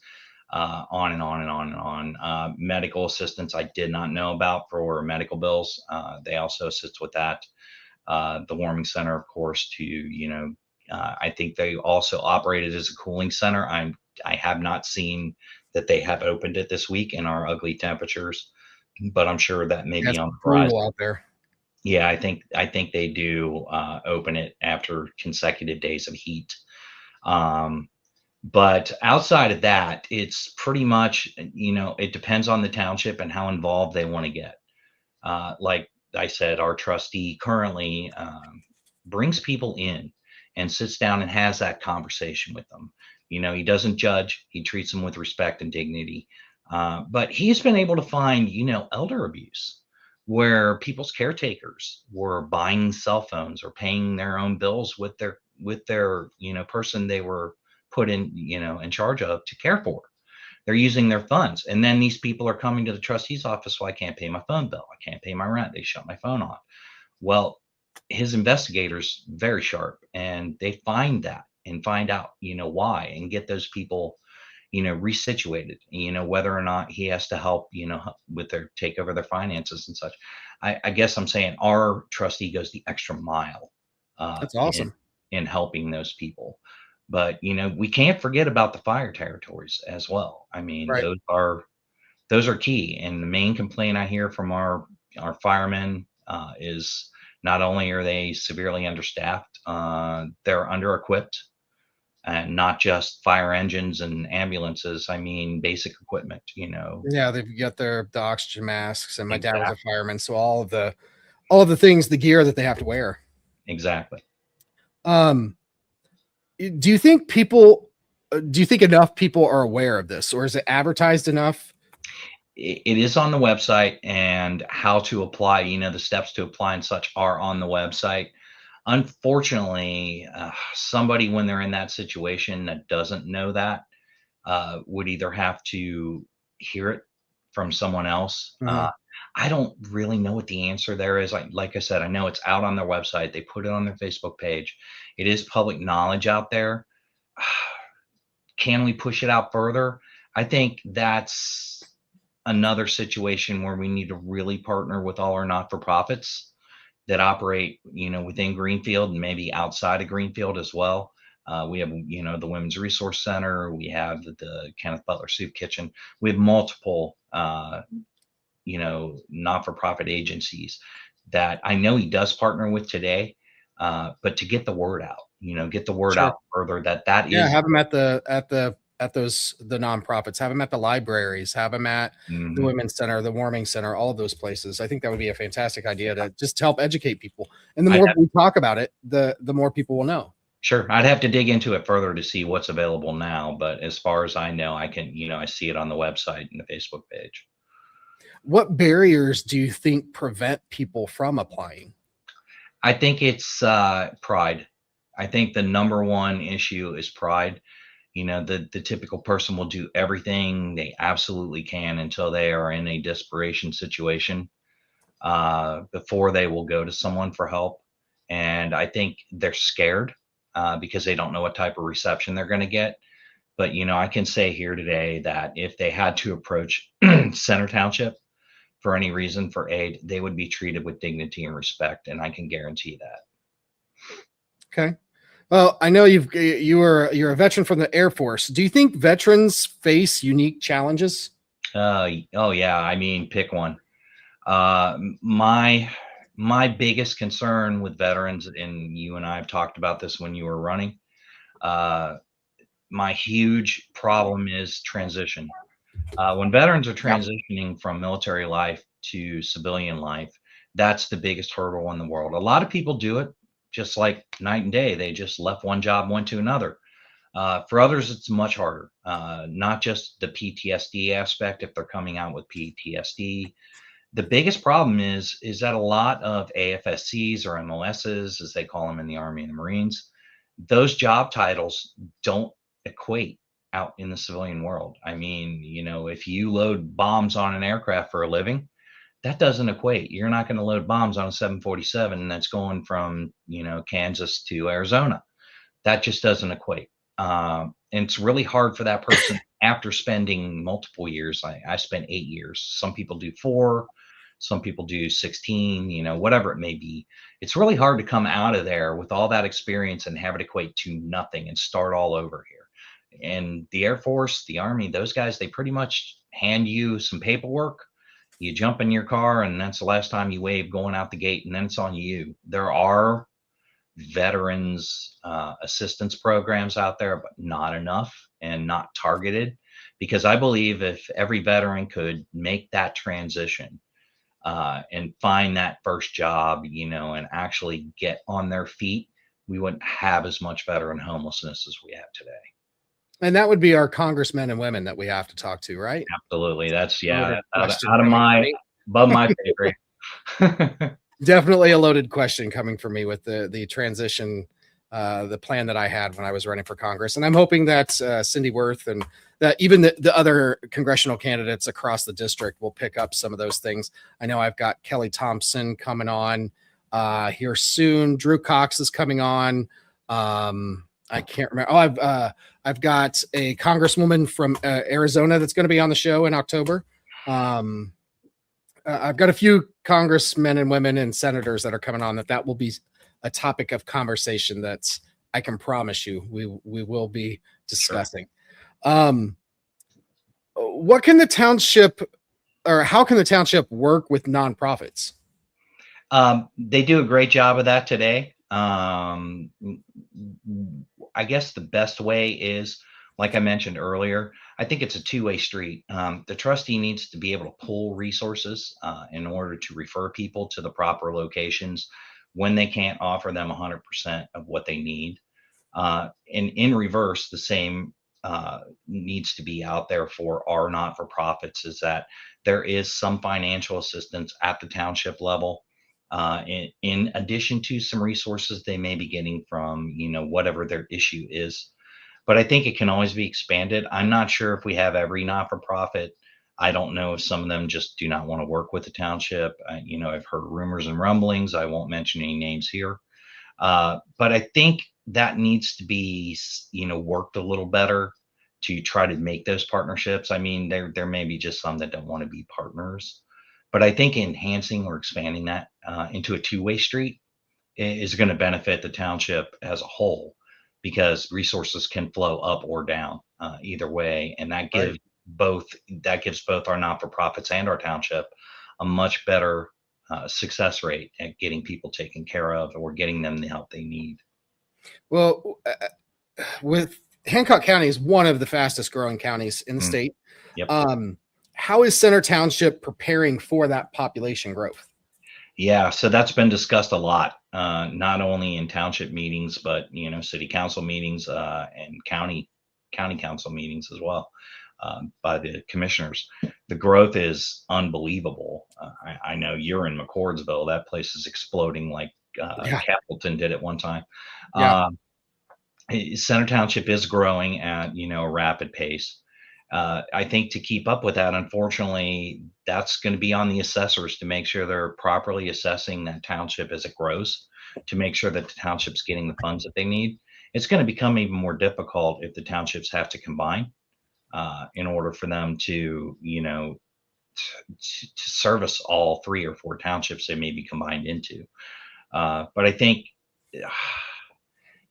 on and on and on and on. Medical assistance, I did not know about for medical bills. They also assist with that. The warming center, of course, I think they also operated as a cooling center. I have not seen that they have opened it this week in our ugly temperatures, but I'm sure that may be on the horizon out there. Yeah, I think they do open it after consecutive days of heat. But outside of that, it's pretty much, it depends on the township and how involved they want to get. Like I said, our trustee currently brings people in and sits down and has that conversation with them. He doesn't judge. He treats them with respect and dignity. But he's been able to find, elder abuse where people's caretakers were buying cell phones or paying their own bills with their person they were put in, in charge of to care for. They're using their funds. And then these people are coming to the trustee's office. Well, I can't pay my phone bill. I can't pay my rent. They shut my phone off. Well, his investigators very sharp, and they find that and find out, why, and get those people, resituated, whether or not he has to help, with their take over their finances and such. I guess I'm saying our trustee goes the extra mile. That's awesome. In helping those people. But, we can't forget about the fire territories as well. I mean, right. those are key. And the main complaint I hear from our firemen is not only are they severely understaffed, they're under-equipped, and not just fire engines and ambulances. I mean, basic equipment, Yeah, they've got the oxygen masks, and my dad was a fireman, so all of the things, the gear that they have to wear. Exactly. Do you think people, do you think enough people are aware of this, or is it advertised enough? It is on the website, and how to apply, the steps to apply and such are on the website. Unfortunately, somebody, when they're in that situation that doesn't know that, would either have to hear it from someone else. Uh, I don't really know what the answer there is. Like I said, I know it's out on their website. They put it on their Facebook page. It is public knowledge out there. Can we push it out further? I think that's another situation where we need to really partner with all our not-for-profits that operate, within Greenfield and maybe outside of Greenfield as well. We have, the Women's Resource Center. We have the Kenneth Butler Soup Kitchen. We have multiple, not-for-profit agencies that I know he does partner with today. But to get the word out, get the word sure. out further that Yeah, is. have them at the nonprofits, have them at the libraries, have them at the Mhm. Women's Center, the Warming Center, all of those places. I think that would be a fantastic idea to just help educate people. And the I'd more have we talk about it, the more people will know. Sure, I'd have to dig into it further to see what's available now, but as far as I know, I see it on the website and the Facebook page. What barriers do you think prevent people from applying? I think it's, pride. I think the number one issue is pride. The typical person will do everything they absolutely can until they are in a desperation situation, before they will go to someone for help. And I think they're scared, because they don't know what type of reception they're going to get. But I can say here today that if they had to approach Center Township for any reason for aid, they would be treated with dignity and respect, and I can guarantee that. Okay. Well, I know you're a veteran from the Air Force. Do you think veterans face unique challenges? Oh yeah, I mean, pick one. My biggest concern with veterans, and you and I have talked about this when you were running. Uh, my huge problem is transition. When veterans are Yeah. transitioning from military life to civilian life, that's the biggest hurdle in the world. A lot of people do it just like night and day. They just left one job, went to another. For others, it's much harder. Not just the PTSD aspect, if they're coming out with PTSD. The biggest problem is that a lot of AFSCs or MOSs, as they call them in the Army and the Marines, those job titles don't equate out in the civilian world. I mean, if you load bombs on an aircraft for a living, that doesn't equate. You're not going to load bombs on a 747 that's going from, Kansas to Arizona. That just doesn't equate. And it's really hard for that person after spending multiple years. I spent 8 years. Some people do 4, some people do 16, whatever it may be. It's really hard to come out of there with all that experience and have it equate to nothing and start all over here. And the Air Force, the Army, those guys, they pretty much hand you some paperwork. You jump in your car, and that's the last time you wave going out the gate, and then it's on you. There are veterans assistance programs out there, but not enough and not targeted. Because I believe if every veteran could make that transition, and find that first job, and actually get on their feet, we wouldn't have as much veteran homelessness as we have today. And that would be our congressmen and women that we have to talk to, right? Absolutely. That's, Loaded question out of coming from my, me. above my pay grade. Definitely a loaded question coming from me with the transition, the plan that I had when I was running for Congress. And I'm hoping that Cindy Worth and that even the other congressional candidates across the district will pick up some of those things. I know I've got Kelly Thompson coming on here soon. Drew Cox is coming on. I can't remember. Oh, I've got a congresswoman from Arizona that's going to be on the show in October. I've got a few congressmen and women and senators that are coming on that will be a topic of conversation that's, I can promise you, we will be discussing. Sure. What can the township, or how can the township work with nonprofits? They do a great job of that today. I guess the best way is, like I mentioned earlier, I think it's a two-way street. The trustee needs to be able to pull resources in order to refer people to the proper locations when they can't offer them 100% of what they need. And in reverse, the same needs to be out there for our not-for-profits, is that there is some financial assistance at the township level, in addition to some resources they may be getting from, whatever their issue is. But I think it can always be expanded. I'm not sure if we have every not-for-profit. I don't know if some of them just do not want to work with the township. I've heard rumors and rumblings. I won't mention any names here. But I think that needs to be, worked a little better to try to make those partnerships. I mean, there may be just some that don't want to be partners, but I think enhancing or expanding that into a two-way street is going to benefit the township as a whole, because resources can flow up or down either way, and Right. that gives both our not-for-profits and our township a much better success rate at getting people taken care of or getting them the help they need. Well, with Hancock County is one of the fastest growing counties in the state. Yep. How is Center Township preparing for that population growth? Yeah, so that's been discussed a lot, not only in township meetings, but city council meetings and county council meetings as well, by the commissioners. The growth is unbelievable. I know you're in McCordsville; that place is exploding like Yeah. Castleton did at one time. Yeah. Center Township is growing at a rapid pace. I think to keep up with that, unfortunately, that's going to be on the assessors to make sure they're properly assessing that township as it grows, to make sure that the township's getting the funds that they need. It's going to become even more difficult if the townships have to combine in order for them to, to service all 3 or 4 townships they may be combined into. But I think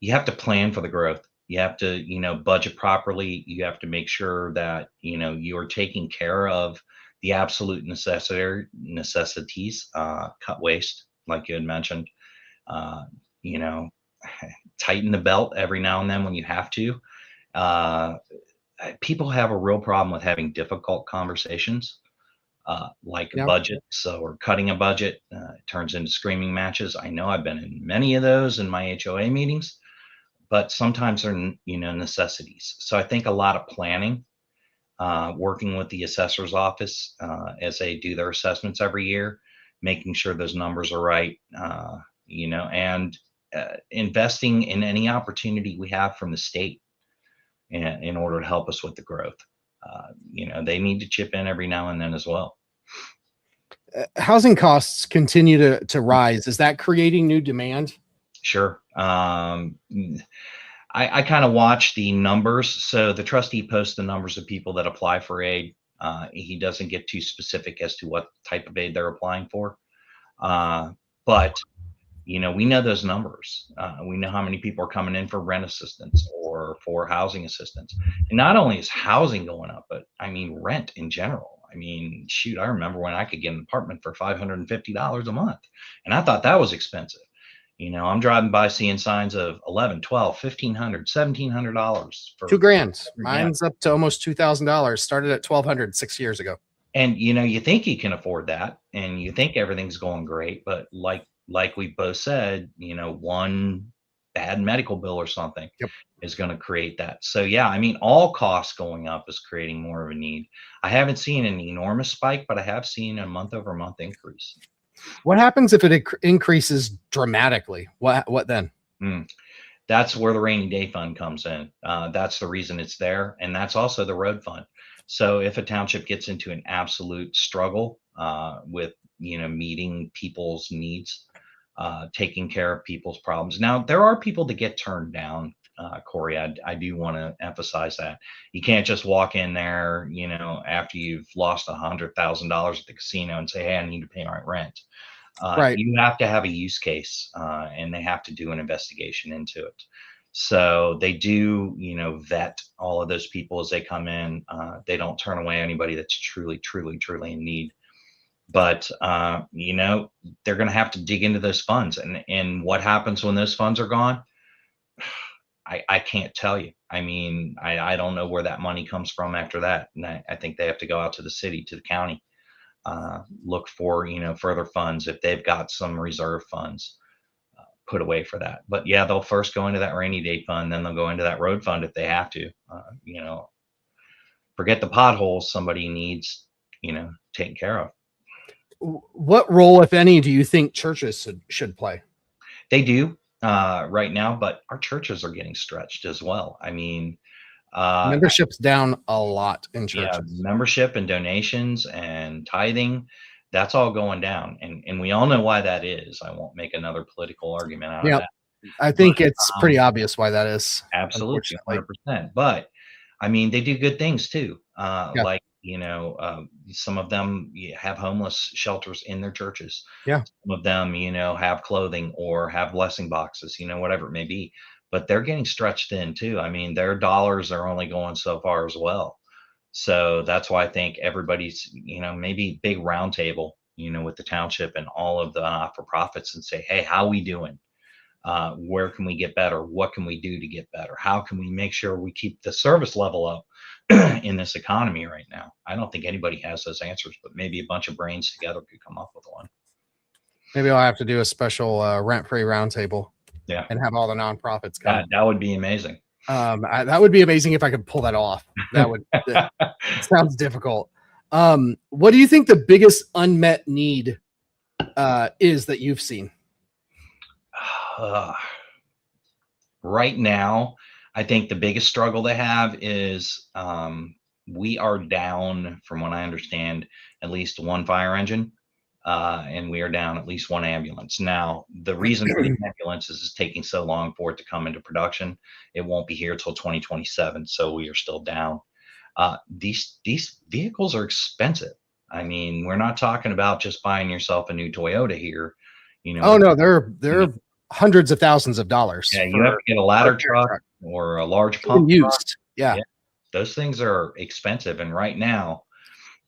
you have to plan for the growth. You have to, budget properly. You have to make sure that, you're taking care of the absolute necessities, cut waste, like you had mentioned, uh, you know, tighten the belt every now and then when you have to. Uh, People have a real problem with having difficult conversations, like Yeah. budgets or cutting a budget. It turns into screaming matches. I know I've been in many of those in my HOA meetings, but sometimes they're necessities. So I think a lot of planning, working with the assessor's office as they do their assessments every year, making sure those numbers are right, and investing in any opportunity we have from the state in order to help us with the growth. They need to chip in every now and then as well. Housing costs continue to rise. Is that creating new demand? Sure. I kind of watch the numbers. So the trustee posts the numbers of people that apply for aid. He doesn't get too specific as to what type of aid they're applying for. But we know those numbers. We know how many people are coming in for rent assistance or for housing assistance. And not only is housing going up, but I mean, rent in general. I mean, shoot, I remember when I could get an apartment for $550 a month, and I thought that was expensive. I'm driving by seeing signs of 11, 12, 1,500, $1,700 for $2,000. yeah. Mine's up to almost $2,000. Started at $1,200 6 years ago. And you think you can afford that, and you think everything's going great, but like we both said, one bad medical bill or something Yep. is going to create that. So yeah, I mean, all costs going up is creating more of a need. I haven't seen an enormous spike, but I have seen a month-over-month increase. What happens if it increases dramatically? What then? That's where the rainy day fund comes in. That's the reason it's there, and that's also the road fund. So if a township gets into an absolute struggle with meeting people's needs, taking care of people's problems. Now there are people that get turned down, Kory. I do want to emphasize that you can't just walk in there, after you've lost $100,000 at the casino and say, "Hey, I need to pay my rent." Right. You have to have a use case, and they have to do an investigation into it. So they do, vet all of those people as they come in. They don't turn away anybody that's truly, truly, truly in need. But they're going to have to dig into those funds, and what happens when those funds are gone, I can't tell you. I mean, I don't know where that money comes from after that, and I think they have to go out to the city, to the county, look for further funds if they've got some reserve funds. put away for that. But yeah, they'll first go into that rainy day fund, then they'll go into that road fund if they have to. Forget the potholes somebody needs, taken care of. What role, if any, do you think churches should play? They do right now, but our churches are getting stretched as well. I mean, membership's down a lot in churches. Yeah, membership and donations and tithing, that's all going down. And we all know why that is. I won't make another political argument out of that. I think it's pretty obvious why that is. Absolutely, 100%. But I mean, they do good things too. Like, some of them have homeless shelters in their churches. Yeah. Some of them, have clothing or have blessing boxes, whatever it may be. But they're getting stretched thin too. I mean, their dollars are only going so far as well. So that's why I think everybody's, maybe big roundtable, with the township and all of the not-for-profits and say, hey, how are we doing? Where can we get better? What can we do to get better? How can we make sure we keep the service level up in this economy right now? I don't think anybody has those answers, but maybe a bunch of brains together could come up with one. Maybe I'll have to do a special rent-free roundtable. Yeah, and have all the nonprofits come. That would be amazing. That would be amazing if I could pull that off. That would it sounds difficult. What do you think the biggest unmet need is that you've seen? Right now, I think the biggest struggle they have is we are down, from what I understand, at least one fire engine. And we are down at least one ambulance. Now, the reason for the ambulance is taking so long for it to come into production. It won't be here till 2027, so we are still down. These vehicles are expensive. I mean, we're not talking about just buying yourself a new Toyota here. Oh no, they're hundreds of thousands of dollars. Yeah, you have to get a ladder truck or a large pump used. Yeah, those things are expensive, and right now,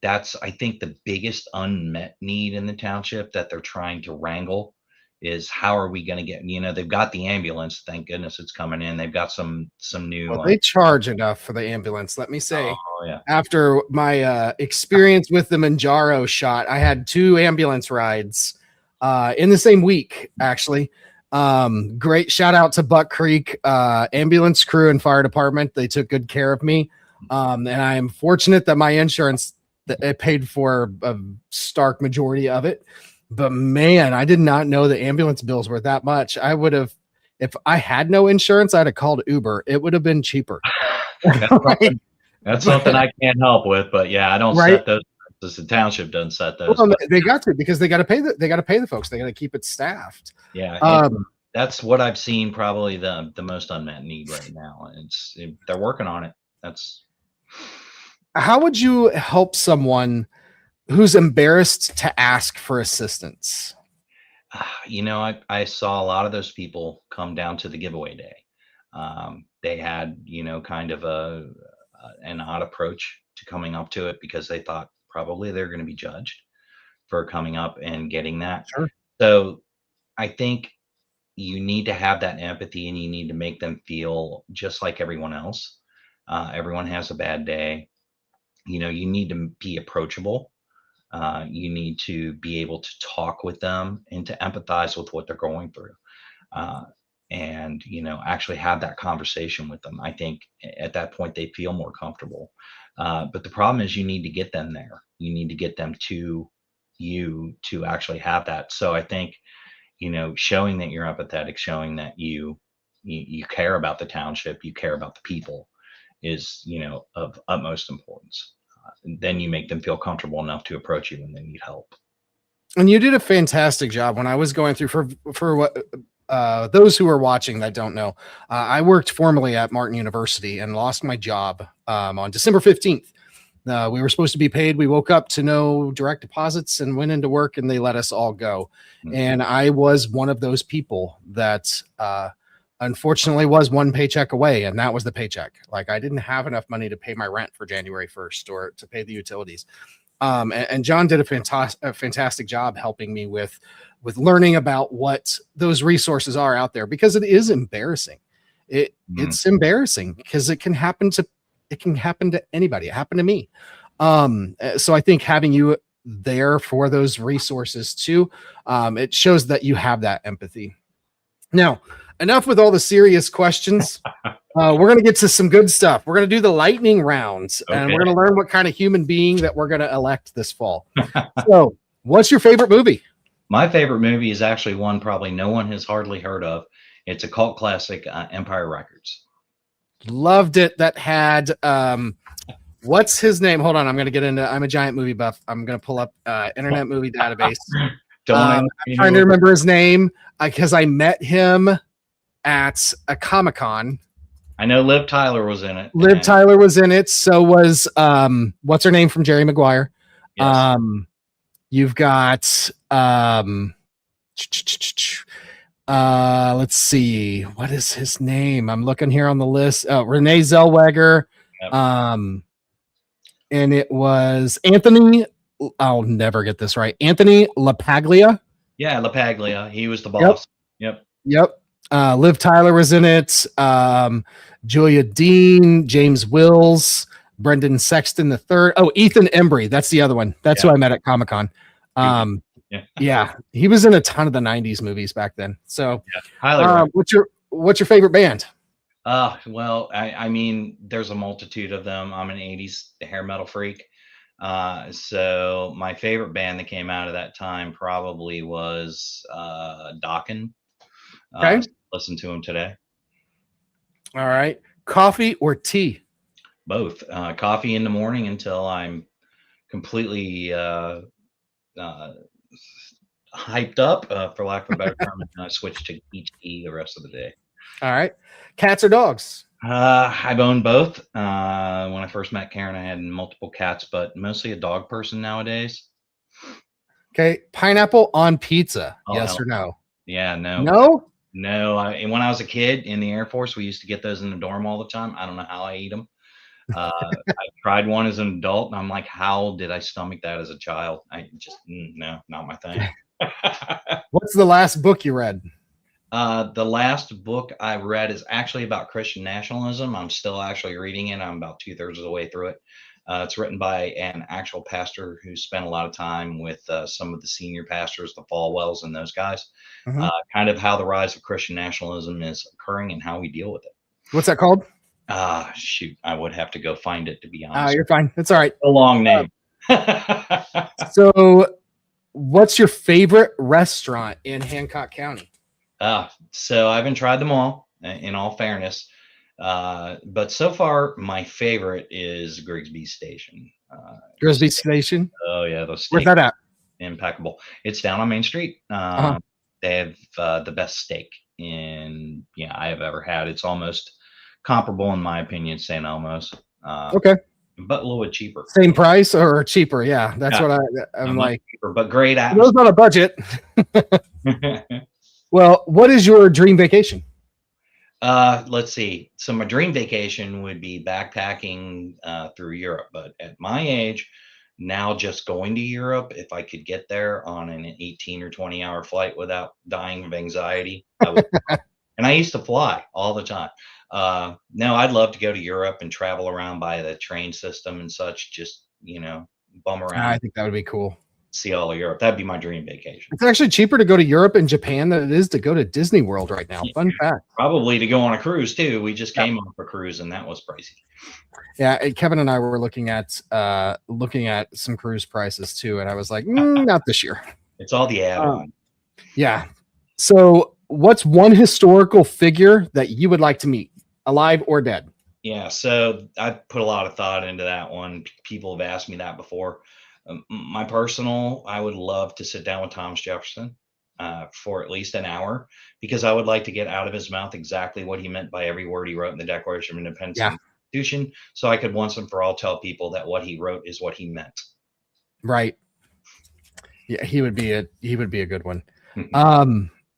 that's, I think, the biggest unmet need in the township that they're trying to wrangle is how are we going to get, they've got the ambulance. Thank goodness it's coming in. They've got some new. Well, they charge enough for the ambulance. Let me say, yeah. After my experience with the Manjaro shot, I had 2 ambulance rides in the same week, actually. Great shout out to Buck Creek ambulance crew and fire department. They took good care of me. And I am fortunate that my insurance it paid for a stark majority of it, but man, I did not know the ambulance bills were that much. I would have, if I had no insurance, I'd have called Uber. It would have been cheaper. That's something I can't help with, but yeah, I don't set those. The township doesn't set those. Well, they got to, because they got to pay the folks. They got to keep it staffed. Yeah. That's what I've seen, probably the most unmet need right now. They're working on it. How would you help someone who's embarrassed to ask for assistance? I saw a lot of those people come down to the giveaway day. They had, kind of an odd approach to coming up to it because they thought probably they're going to be judged for coming up and getting that. Sure. So I think you need to have that empathy, and you need to make them feel just like everyone else. Everyone has a bad day. You need to be approachable. You need to be able to talk with them and to empathize with what they're going through. And actually have that conversation with them. I think at that point they feel more comfortable. But the problem is you need to get them there. You need to get them to you to actually have that. So I think, showing that you're empathetic, showing that you care about the township, you care about the people is, of utmost importance. Then you make them feel comfortable enough to approach you when they need help. And you did a fantastic job. When I was going through for what those who are watching that don't know, I worked formerly at Martin University and lost my job on December 15th. We were supposed to be paid. We woke up to no direct deposits and went into work, and they let us all go. Mm-hmm. And I was one of those people that unfortunately was one paycheck away, and that was the paycheck. Like, I didn't have enough money to pay my rent for January 1st or to pay the utilities. And John did a fantastic job helping me with learning about what those resources are out there, because it is embarrassing. It's embarrassing because it can happen to anybody. It happened to me. So I think having you there for those resources too, it shows that you have that empathy. Now, enough with all the serious questions. We're going to get to some good stuff. We're going to do the lightning rounds, and we're going to learn what kind of human being that we're going to elect this fall. So, what's your favorite movie? My favorite movie is actually one probably no one has hardly heard of. It's a cult classic, Empire Records. Loved it. That had what's his name? Hold on, I'm going to get into. I'm a giant movie buff. I'm going to pull up Internet Movie Database. I'm trying to remember his name because I met him at a Comic-Con. I know Liv Tyler was in it. Liv Tyler was in it. So was what's her name from Jerry Maguire? Yes. You've got let's see, what is his name? I'm looking here on the list. Renee Zellweger. Yep. And it was Anthony. I'll never get this right. Anthony LaPaglia. Yeah, LaPaglia. He was the boss. Yep. Liv Tyler was in it. Julia Dean, James Wills, Brendan Sexton III. Oh, Ethan Embry. That's the other one. That's who I met at Comic-Con. Yeah, he was in a ton of the 90s movies back then. So what's your favorite band? Well, I mean, there's a multitude of them. I'm an 80s hair metal freak. So my favorite band that came out of that time probably was Dokken. Okay. Listen to them today. All right. Coffee or tea? Both. Coffee in the morning until I'm completely hyped up, for lack of a better term, and I switch to tea the rest of the day. All right. Cats or dogs? I've owned both. When I first met Karen, I had multiple cats, but mostly a dog person nowadays. Okay. Pineapple on pizza? Yes or no? Yeah, no. No? When I was a kid in the Air Force, we used to get those in the dorm all the time. I don't know how I eat them. I tried one as an adult, and I'm like, how did I stomach that as a child? I just, no, not my thing. What's the last book you read? The last book I read is actually about Christian nationalism. I'm still actually reading it. I'm about 2/3 of the way through it. It's written by an actual pastor who spent a lot of time with some of the senior pastors, the Falwells and those guys, kind of how the rise of Christian nationalism is occurring and how we deal with it. What's that called? Shoot, I would have to go find it, to be honest. You're fine. It's all right. A long name. So what's your favorite restaurant in Hancock County? So I haven't tried them all, in all fairness. But so far, my favorite is Grigsby Station. Grigsby Station? Oh, yeah. Those Where's that at? Impeccable. It's down on Main Street. They have the best steak I have ever had. It's almost comparable, in my opinion, St. Elmo's. Okay. But a little bit cheaper. Same price or cheaper? Yeah, that's what I'm like. Cheaper, but great atmosphere. Those on a budget. Well, what is your dream vacation? Let's see. So my dream vacation would be backpacking through Europe. But at my age, now just going to Europe, if I could get there on an 18 or 20 hour flight without dying of anxiety, I would. And I used to fly all the time. No, I'd love to go to Europe and travel around by the train system and such. Just, bum around. I think that would be cool. See all of Europe. That'd be my dream vacation. It's actually cheaper to go to Europe and Japan than it is to go to Disney World right now. Fun fact. Probably to go on a cruise too. We just came off a cruise and that was pricey. Yeah, Kevin and I were looking at some cruise prices too, and I was like, not this year. It's all the add-on. Yeah. So, what's one historical figure that you would like to meet, alive or dead? Yeah, so I put a lot of thought into that one. People have asked me that before. I would love to sit down with Thomas Jefferson for at least an hour, because I would like to get out of his mouth exactly what he meant by every word he wrote in the Declaration of Independence and Constitution, so I could once and for all tell people that what he wrote is what he meant. Right. Yeah, he would be a good one.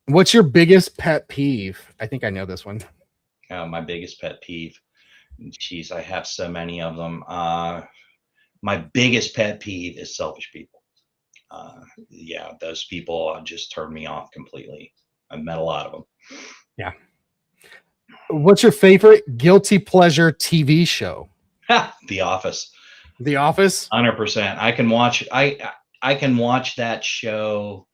What's your biggest pet peeve? I think I know this one. My biggest pet peeve. Jeez, I have so many of them. My biggest pet peeve is selfish people. Those people just turn me off completely. I've met a lot of them. Yeah. What's your favorite guilty pleasure TV show? The Office. The Office? 100%. I can watch that show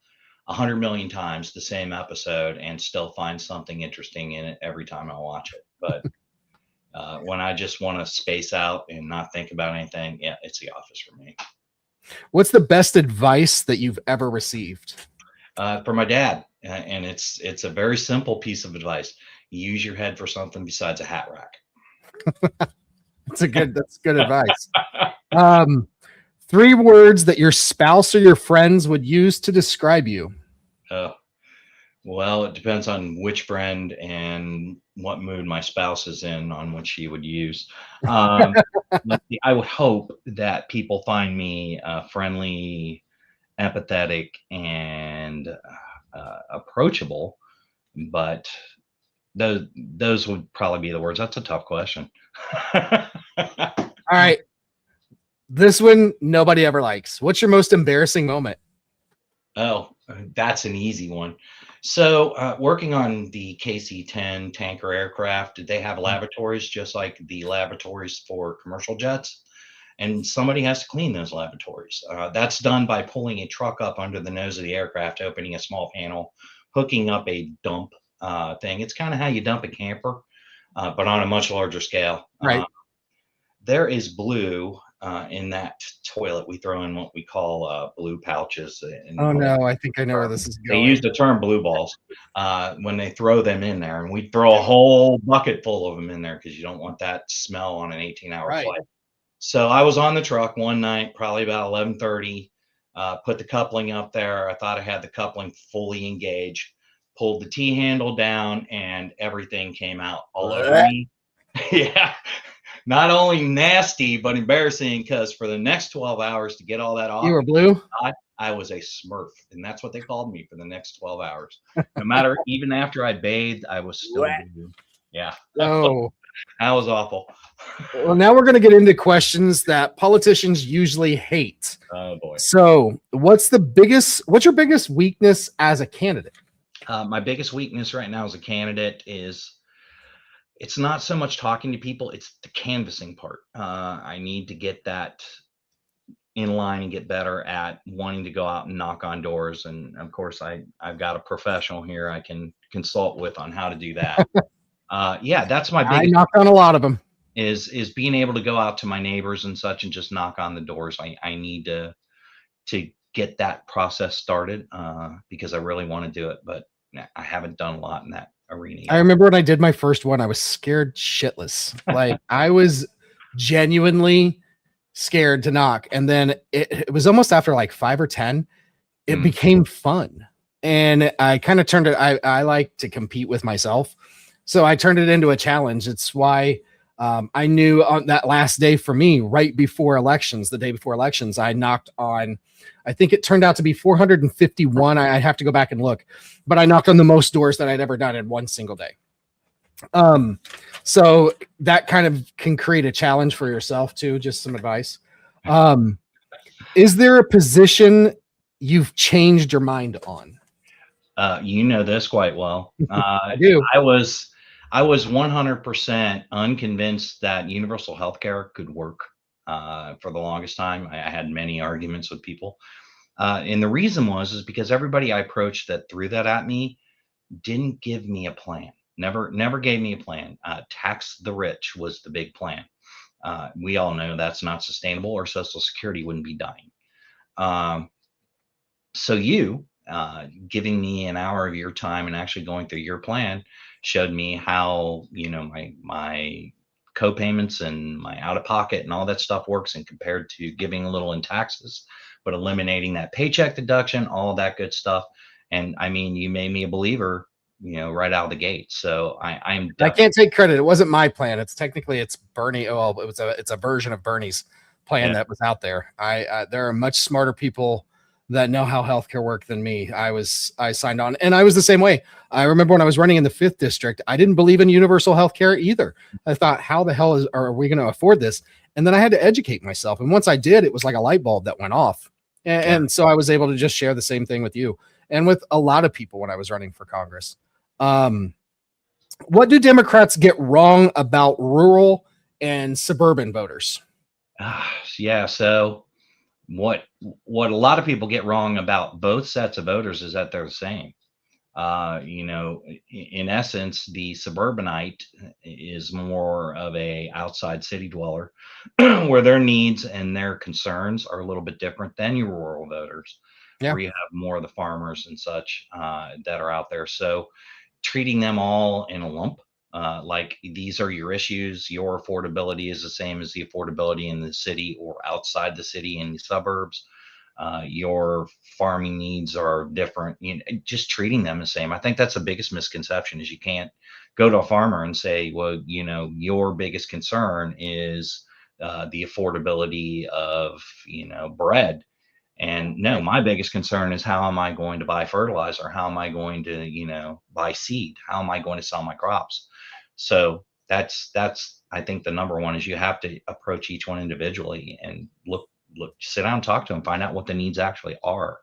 100 million times the same episode and still find something interesting in it every time I watch it. But when I just want to space out and not think about anything, yeah, it's The Office for me. What's the best advice that you've ever received? For my dad, and it's a very simple piece of advice. Use your head for something besides a hat rack. That's good advice. 3 words that your spouse or your friends would use to describe you. Well, it depends on which friend and what mood my spouse is in on what she would use. I would hope that people find me friendly, empathetic, and approachable, but those would probably be the words. That's a tough question. All right. This one nobody ever likes. What's your most embarrassing moment? Oh, that's an easy one. So working on the KC-10 tanker aircraft, they have lavatories just like the lavatories for commercial jets. And somebody has to clean those lavatories. That's done by pulling a truck up under the nose of the aircraft, opening a small panel, hooking up a dump thing. It's kind of how you dump a camper, but on a much larger scale. Right. There is blue in that toilet. We throw in what we call blue pouches. Oh no, I think I know where this is They going. use the term blue balls when they throw them in there, and we throw a whole bucket full of them in there because you don't want that smell on an 18-hour flight. So I was on the truck one night, probably about 11:30, put the coupling up there. I thought I had the coupling fully engaged, pulled the T-handle down, and everything came out all over me. Yeah. Not only nasty, but embarrassing, because for the next 12 hours to get all that off, you were blue. I was a Smurf, and that's what they called me for the next 12 hours. No matter, even after I bathed, I was still blue. Yeah. Oh, that was awful. Well, now we're going to get into questions that politicians usually hate. Oh boy. So, what's your biggest weakness as a candidate? My biggest weakness right now as a candidate is it's not so much talking to people, it's the canvassing part. I need to get that in line and get better at wanting to go out and knock on doors. And of course, I've got a professional here I can consult with on how to do that. Yeah, that's my biggest. I knocked on a lot of them. Is being able to go out to my neighbors and such and just knock on the doors. I need to get that process started because I really want to do it, but I haven't done a lot in that arena yet. I remember when I did my first one, I was scared shitless. Like I was genuinely scared to knock. And then it was almost after like 5 or 10, it became fun. And I kind of turned it, I like to compete with myself. So I turned it into a challenge. It's why I knew on that last day for me, right before elections, the day before elections, I knocked on, I think it turned out to be 451. I'd have to go back and look, but I knocked on the most doors that I'd ever done in one single day. So that kind of can create a challenge for yourself too. Just some advice. Is there a position you've changed your mind on? You know this quite well. I do. I was 100% unconvinced that universal health care could work for the longest time. I had many arguments with people. And the reason is because everybody I approached that threw that at me didn't give me a plan. Never gave me a plan. Tax the rich was the big plan. We all know that's not sustainable, or Social Security wouldn't be dying. So you giving me an hour of your time and actually going through your plan showed me how, my co-payments and my out-of-pocket and all that stuff works, and compared to giving a little in taxes, but eliminating that paycheck deduction, all of that good stuff. And I mean, you made me a believer, right out of the gate. So I can't take credit. It wasn't my plan. It's Bernie. Oh, it's a version of Bernie's plan that was out there. There are much smarter people that know how healthcare work than me. I signed on, and I was the same way. I remember when I was running in the 5th district, I didn't believe in universal healthcare either. I thought, how the hell are we going to afford this? And then I had to educate myself. And once I did, it was like a light bulb that went off. And so I was able to just share the same thing with you and with a lot of people when I was running for Congress. What do Democrats get wrong about rural and suburban voters? Yeah. So what a lot of people get wrong about both sets of voters is that they're the same. You know, in essence, the suburbanite is more of a outside city dweller, where their needs and their concerns are a little bit different than your rural voters, Yeah. where you have more of the farmers and such that are out there. So treating them all in a lump, like these are your issues, your affordability is the same as the affordability in the city or outside the city in the suburbs. Your farming needs are different. You know, just treating them the same. I think that's the biggest misconception is you can't go to a farmer and say, well, you know, your biggest concern is the affordability of, you know, bread. And no, my biggest concern is how am I going to buy fertilizer? How am I going to, you know, buy seed? How am I going to sell my crops? So that's I think the number one is you have to approach each one individually and sit down and talk to them, find out what the needs actually are.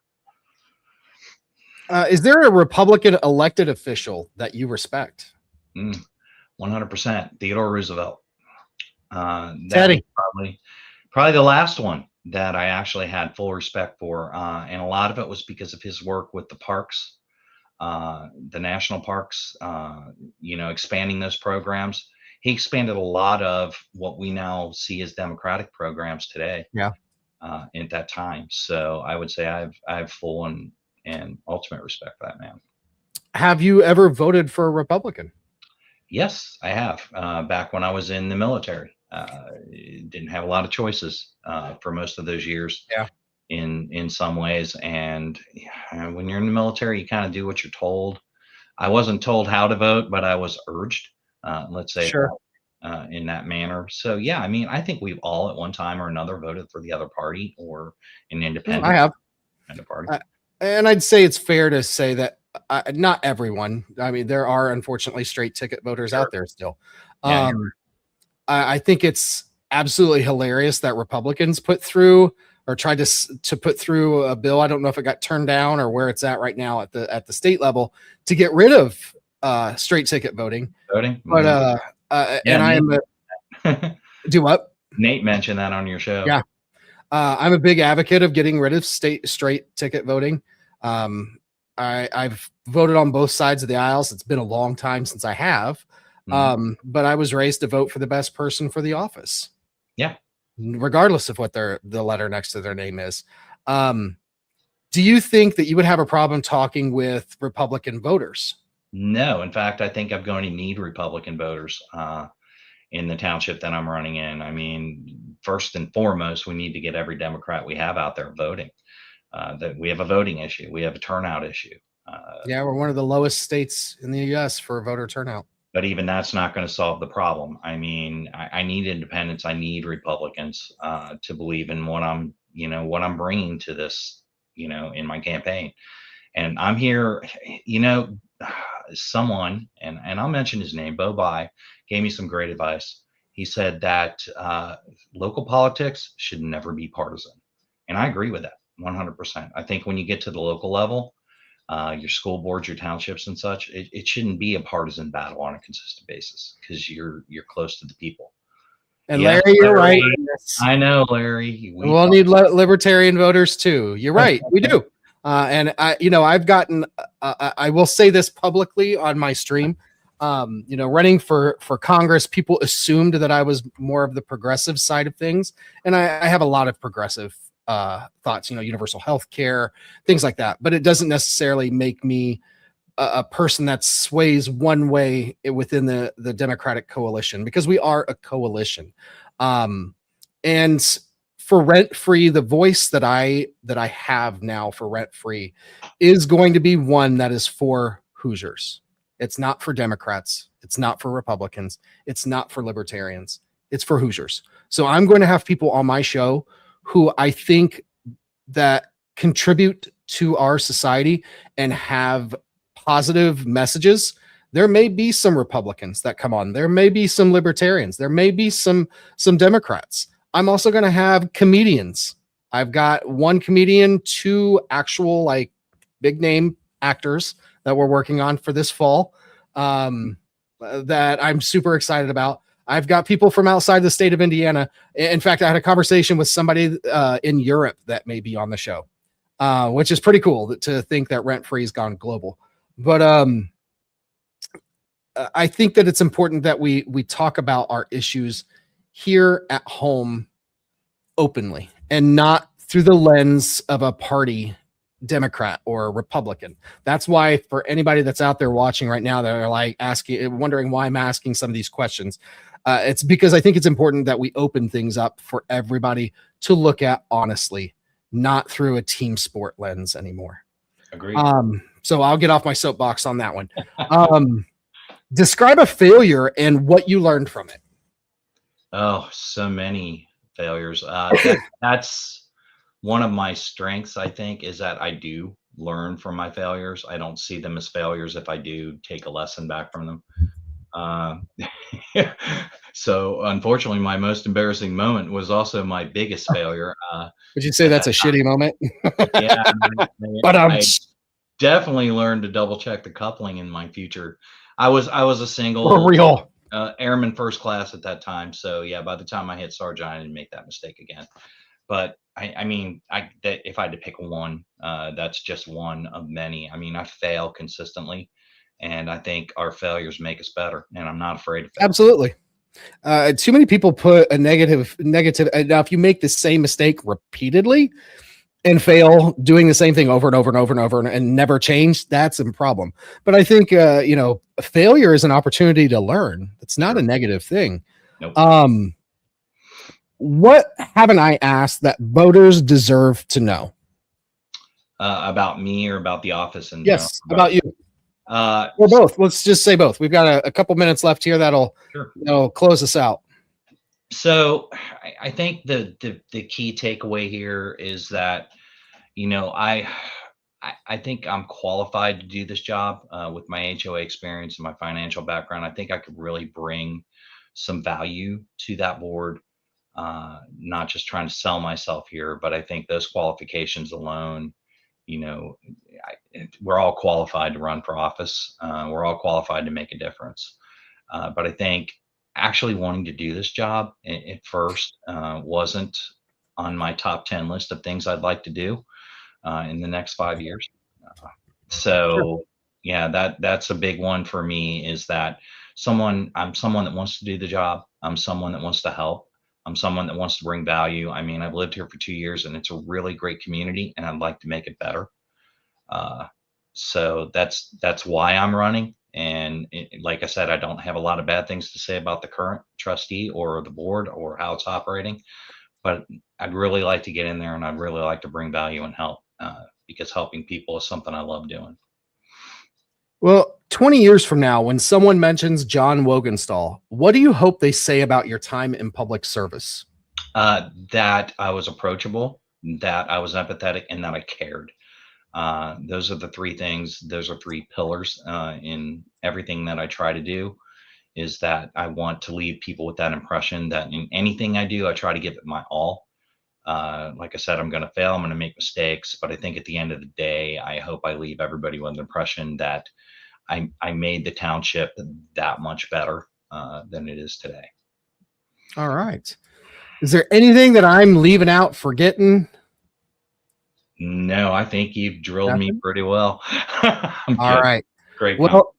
Is there a Republican elected official that you respect? 100%. Theodore Roosevelt. That Teddy. was probably the last one that I actually had full respect for. And a lot of it was because of his work with the parks, the national parks, you know, expanding those programs. He expanded a lot of what we now see as Democratic programs today. Yeah. At that time. So I would say I have full and ultimate respect for that man. Have you ever voted for a Republican? Yes, I have. Back when I was in the military, didn't have a lot of choices for most of those years. Yeah. In some ways, and when you're in the military, you kind of do what you're told. I wasn't told how to vote, but I was urged. Let's say Sure. in that manner. So yeah, I mean, I think we've all at one time or another voted for the other party or an independent. I have. Party. And I'd say it's fair to say that not everyone. I mean, there are unfortunately straight ticket voters out there still. Yeah, I think it's absolutely hilarious that Republicans put through or tried to put through a bill. I don't know if it got turned down or where it's at right now at the state level to get rid of straight ticket voting. But and I am do what? Nate mentioned that on your show. Yeah. I'm a big advocate of getting rid of straight ticket voting. I've voted on both sides of the aisles. It's been a long time since I have. But I was raised to vote for the best person for the office. Yeah. Regardless of what the letter next to their name is. Do you think that you would have a problem talking with Republican voters? No. In fact, I think I'm going to need Republican voters in the township that I'm running in. I mean, first and foremost, we need to get every Democrat we have out there voting. That we have a voting issue. We have a turnout issue. Yeah, we're one of the lowest states in the U.S. for voter turnout. But even that's not going to solve the problem. I mean, I need independents. I need Republicans to believe in what I'm bringing to this, you know, in my campaign. And I'm here, you know, someone, and I'll mention his name, Bo Bai, gave me some great advice. He said that local politics should never be partisan. And I agree with that 100%. I think when you get to the local level, your school boards, your townships and such, it shouldn't be a partisan battle on a consistent basis because you're close to the people. And Larry, you're right. I know, Larry. We'll need libertarian voters too. You're right. We do. And I've gotten, I will say this publicly on my stream, running for Congress, people assumed that I was more of the progressive side of things. And I have a lot of progressive thoughts, universal health care, things like that. But it doesn't necessarily make me a person that sways one way within the Democratic coalition, because we are a coalition. And for rent-free, the voice that I have now for rent-free is going to be one that is for Hoosiers. It's not for Democrats. It's not for Republicans. It's not for Libertarians. It's for Hoosiers. So I'm going to have people on my show who I think that contribute to our society and have positive messages. There may be some Republicans that come on. There may be some Libertarians. There may be some Democrats. I'm also going to have comedians. I've got one comedian, two actual big name actors that we're working on for this fall that I'm super excited about. I've got people from outside the state of Indiana. In fact, I had a conversation with somebody in Europe that may be on the show, which is pretty cool to think that Rent Free has gone global. But I think that it's important that we talk about our issues here at home openly and not through the lens of a party, Democrat or Republican. That's why for anybody that's out there watching right now that are like wondering why I'm asking some of these questions, it's because I think it's important that we open things up for everybody to look at honestly, not through a team sport lens anymore. Agreed. So I'll get off my soapbox on that one. Describe a failure and what you learned from it. Oh, so many failures. That's one of my strengths, I think, is that I do learn from my failures. I don't see them as failures if I do take a lesson back from them. So unfortunately, my most embarrassing moment was also my biggest failure. Would you say that's a shitty moment? Yeah, but I definitely learned to double check the coupling in my future. I was a single for real airman first class at that time. So yeah, by the time I hit sergeant, I didn't make that mistake again. But I mean, if I had to pick one, that's just one of many. I mean, I fail consistently, and I think our failures make us better. And I'm not afraid of fail. Absolutely. Too many people put a negative. Now, if you make the same mistake repeatedly and fail doing the same thing over and over and over and over and never change, that's a problem. But I think, failure is an opportunity to learn. It's not a negative thing. Nope. What haven't I asked that voters deserve to know? About me or about the office? And yes, about you. Or both. Let's just say both. We've got a couple minutes left here that'll close us out. So I think the key takeaway here is that, I think I'm qualified to do this job with my HOA experience and my financial background. I think I could really bring some value to that board. Not just trying to sell myself here, but I think those qualifications alone, we're all qualified to run for office. We're all qualified to make a difference. But I think actually wanting to do this job at first wasn't on my top 10 list of things I'd like to do in the next 5 years. Yeah, that's a big one for me, is that I'm someone that wants to do the job. I'm someone that wants to help. I'm someone that wants to bring value. I mean, I've lived here for 2 years and it's a really great community and I'd like to make it better. So that's why I'm running. And like I said, I don't have a lot of bad things to say about the current trustee or the board or how it's operating, but I'd really like to get in there and I'd really like to bring value and help because helping people is something I love doing. Well, 20 years from now, when someone mentions Jon Wogenstahl, what do you hope they say about your time in public service? That I was approachable, that I was empathetic, and that I cared. Those are the three things. Those are three pillars in everything that I try to do, is that I want to leave people with that impression that in anything I do, I try to give it my all. Like I said, I'm going to fail. I'm going to make mistakes. But I think at the end of the day, I hope I leave everybody with an impression that I made the township that much better than it is today. All right. Is there anything that I'm leaving out, forgetting? No, I think you've drilled me pretty well. All right. Great. Well,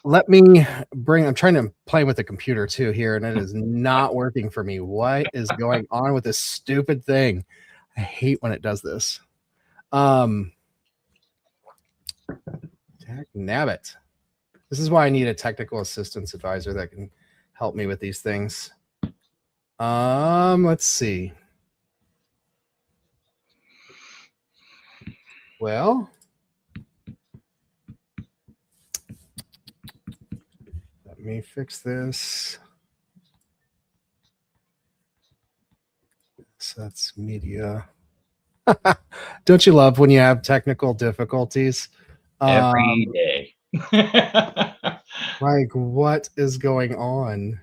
let me I'm trying to play with the computer too here, and it is not working for me. What is going on with this stupid thing? I hate when it does this. Nabbit. This is why I need a technical assistance advisor that can help me with these things. Let's see. Well, let me fix this. So that's media. Don't you love when you have technical difficulties? Every day. Like, what is going on?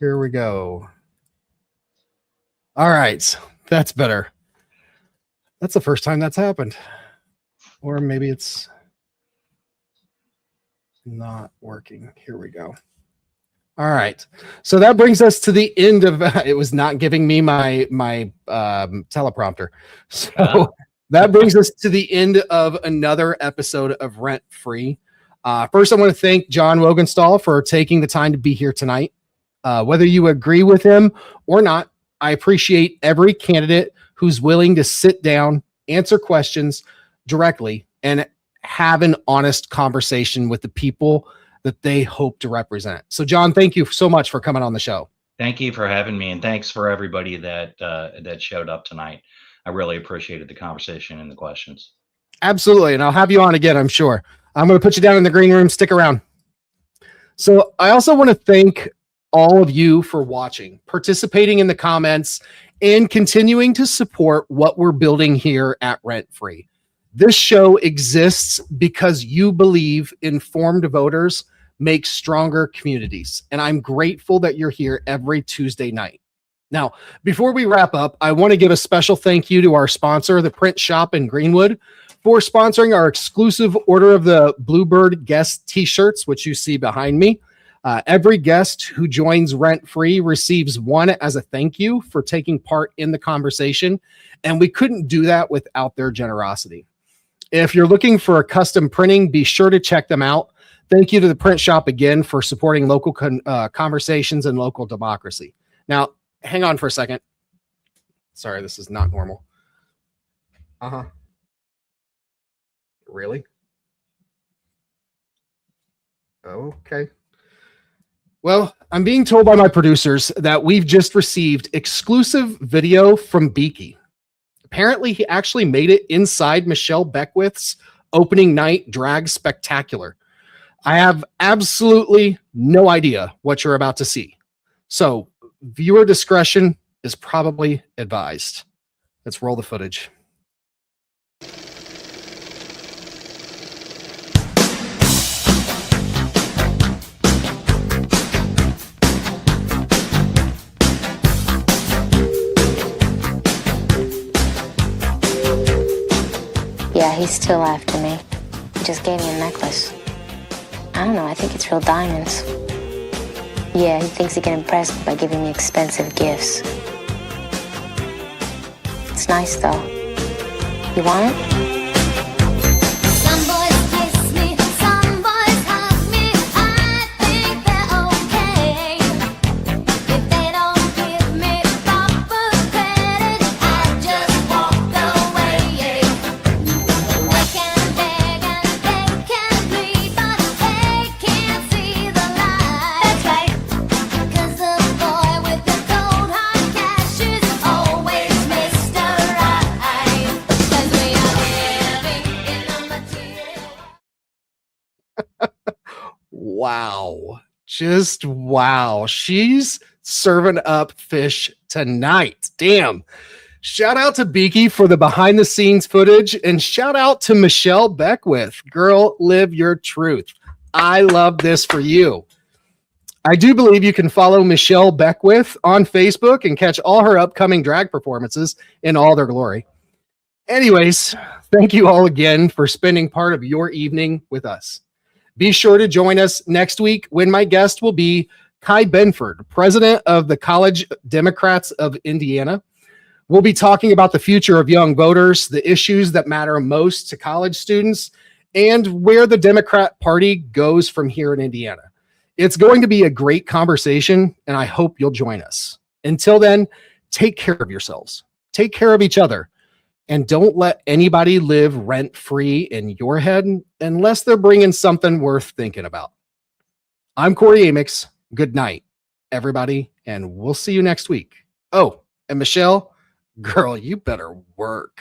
Here we go. All right. That's better. That's the first time that's happened. Or maybe it's not working. Here we go. All right. So that brings us to the end of it was not giving me my teleprompter. So that brings us to the end of another episode of Rent Free. First, I want to thank Jon Wogenstahl for taking the time to be here tonight. Whether you agree with him or not, I appreciate every candidate who's willing to sit down, answer questions directly, and have an honest conversation with the people that they hope to represent. So, Jon, thank you so much for coming on the show. Thank you for having me, and thanks for everybody that showed up tonight. I really appreciated the conversation and the questions. Absolutely, and I'll have you on again, I'm sure. I'm going to put you down in the green room. Stick around. So I also want to thank all of you for watching, participating in the comments, and continuing to support what we're building here at Rent Free. This show exists because you believe informed voters make stronger communities, and I'm grateful that you're here every Tuesday night. Now, before we wrap up, I want to give a special thank you to our sponsor, the Print Shop in Greenwood, for sponsoring our exclusive Order of the Bluebird guest t-shirts, which you see behind me. Every guest who joins Rent Free receives one as a thank you for taking part in the conversation, and we couldn't do that without their generosity. If you're looking for a custom printing, be sure to check them out. Thank you to the Print Shop again for supporting local conversations and local democracy. Now, hang on for a second. Sorry, this is not normal. Really? Okay. Well, I'm being told by my producers that we've just received exclusive video from Beaky. Apparently, he actually made it inside Michelle Beckwith's opening night drag spectacular. I have absolutely no idea what you're about to see. So, viewer discretion is probably advised. Let's roll the footage. Yeah, he's still after me. He just gave me a necklace. I don't know, I think it's real diamonds. Yeah, he thinks he can impress me by giving me expensive gifts. It's nice, though. You want it? Wow. Just wow. She's serving up fish tonight. Damn. Shout out to Beaky for the behind the scenes footage, and shout out to Michelle Beckwith. Girl, live your truth. I love this for you. I do believe you can follow Michelle Beckwith on Facebook and catch all her upcoming drag performances in all their glory. Anyways, thank you all again for spending part of your evening with us. Be sure to join us next week when my guest will be Kai Benford, president of the College Democrats of Indiana. We'll be talking about the future of young voters, the issues that matter most to college students, and where the Democrat Party goes from here in Indiana. It's going to be a great conversation, and I hope you'll join us. Until then, take care of yourselves, take care of each other, and don't let anybody live rent-free in your head unless they're bringing something worth thinking about. I'm Kory Amyx. Good night, everybody, and we'll see you next week. Oh, and Michelle, girl, you better work.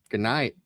Good night.